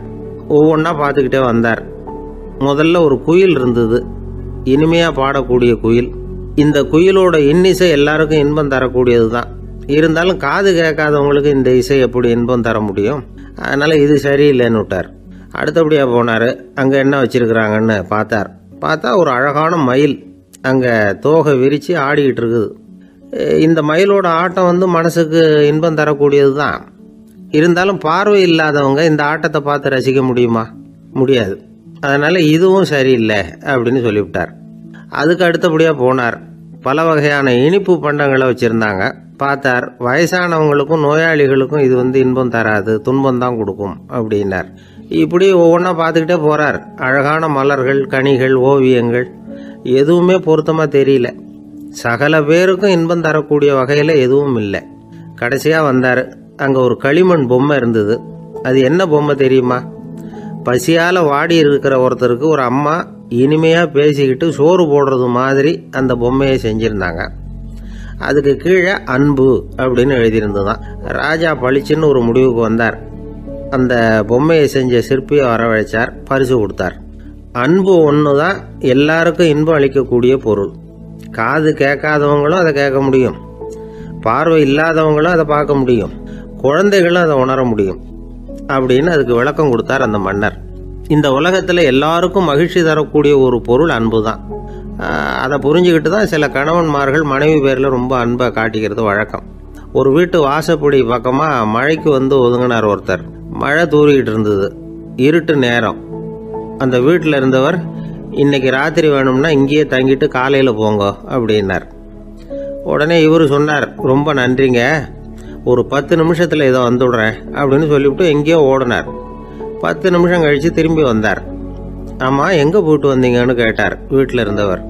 ஒவ்வொன்றா பார்த்துக்கிட்டே வந்தார். முதல்ல ஒரு குயில் இருந்தது, இனிமையாக பாடக்கூடிய குயில். இந்த குயிலோட இன்னிசை எல்லாருக்கும் இன்பம் தரக்கூடியது தான். இருந்தாலும் காது கேட்காதவங்களுக்கு இந்த இசை எப்படி இன்பம் தர முடியும்? அதனால் இது சரியில்லைன்னு விட்டார். அடுத்தபடியாக போனார். அங்கே என்ன வச்சுருக்குறாங்கன்னு பார்த்தா ஒரு அழகான மயில் அங்கே தோகை விரித்து ஆடிக்கிட்டு இருக்குது. இந்த மயிலோட ஆட்டம் மனசுக்கு இன்பம் தரக்கூடியது தான். இருந்தாலும் பார்வை இல்லாதவங்க இந்த ஆட்டத்தை பார்த்து ரசிக்க முடியுமா? முடியாது. அதனால் இதுவும் சரியில்லை அப்படின்னு சொல்லிவிட்டார். அதுக்கு அடுத்தபடியாக போனார். பல வகையான இனிப்பு பண்டங்களை வச்சுருந்தாங்க. பார்த்தார், வயசானவங்களுக்கும் நோயாளிகளுக்கும் இது இன்பம் தராது, துன்பம் தான் கொடுக்கும் அப்படின்னார். இப்படி ஒவ்வொன்றா பார்த்துக்கிட்டே போகிறார். அழகான மலர்கள், கனிகள், ஓவியங்கள் எதுவுமே பொருத்தமாக தெரியல. சகல பேருக்கும் இன்பம் தரக்கூடிய வகையில் எதுவும் இல்லை. கடைசியாக வந்தார். அங்கே ஒரு களிமண் பொம்மை இருந்தது. அது என்ன பொம்மை தெரியுமா? பசியால் வாடி இருக்கிற ஒருத்தருக்கு ஒரு அம்மா இனிமையாக பேசிக்கிட்டு சோறு போடுறது மாதிரி அந்த பொம்மையை செஞ்சுருந்தாங்க. அதுக்கு கீழே அன்பு அப்படின்னு எழுதியிருந்ததுதான். ராஜா பளிச்சுன்னு ஒரு முடிவுக்கு வந்தார். அந்த பொம்மையை செஞ்ச சிற்பியை வரவழைச்சார், பரிசு கொடுத்தார். அன்பு ஒன்று தான் எல்லாருக்கும் இன்பம் அளிக்கக்கூடிய பொருள். காது கேட்காதவங்களும் அதை கேட்க முடியும், பார்வை இல்லாதவங்களும் அதை பார்க்க முடியும், குழந்தைகளும் அதை உணர முடியும் அப்படின்னு அதுக்கு விளக்கம் கொடுத்தார் அந்த மன்னர். இந்த உலகத்தில் எல்லாருக்கும் மகிழ்ச்சி தரக்கூடிய ஒரு பொருள் அன்பு தான். அதை புரிஞ்சுக்கிட்டு தான் சில கணவன்மார்கள் மனைவி பேரில் ரொம்ப அன்பை காட்டிக்கிறது வழக்கம். ஒரு வீட்டு வாசப்படி பக்கமாக மழைக்கு ஒதுங்கினார் ஒருத்தர். மழை தூரிக்கிட்டு இருந்தது, இருட்டு நேரம். அந்த வீட்டில் இருந்தவர், இன்னைக்கு ராத்திரி வேணும்னா இங்கேயே தங்கிட்டு காலையில் போங்க அப்படின்னார். உடனே இவர் சொன்னார், ரொம்ப நன்றிங்க, ஒரு 10 நிமிஷத்தில் இதை வந்துவிடுறேன் அப்படின்னு சொல்லிவிட்டு எங்கேயோ ஓடினார். 10 நிமிஷம் கழித்து திரும்பி வந்தார். ஆமாம், எங்கே போயிட்டு வந்தீங்கன்னு கேட்டார் வீட்டில் இருந்தவர்.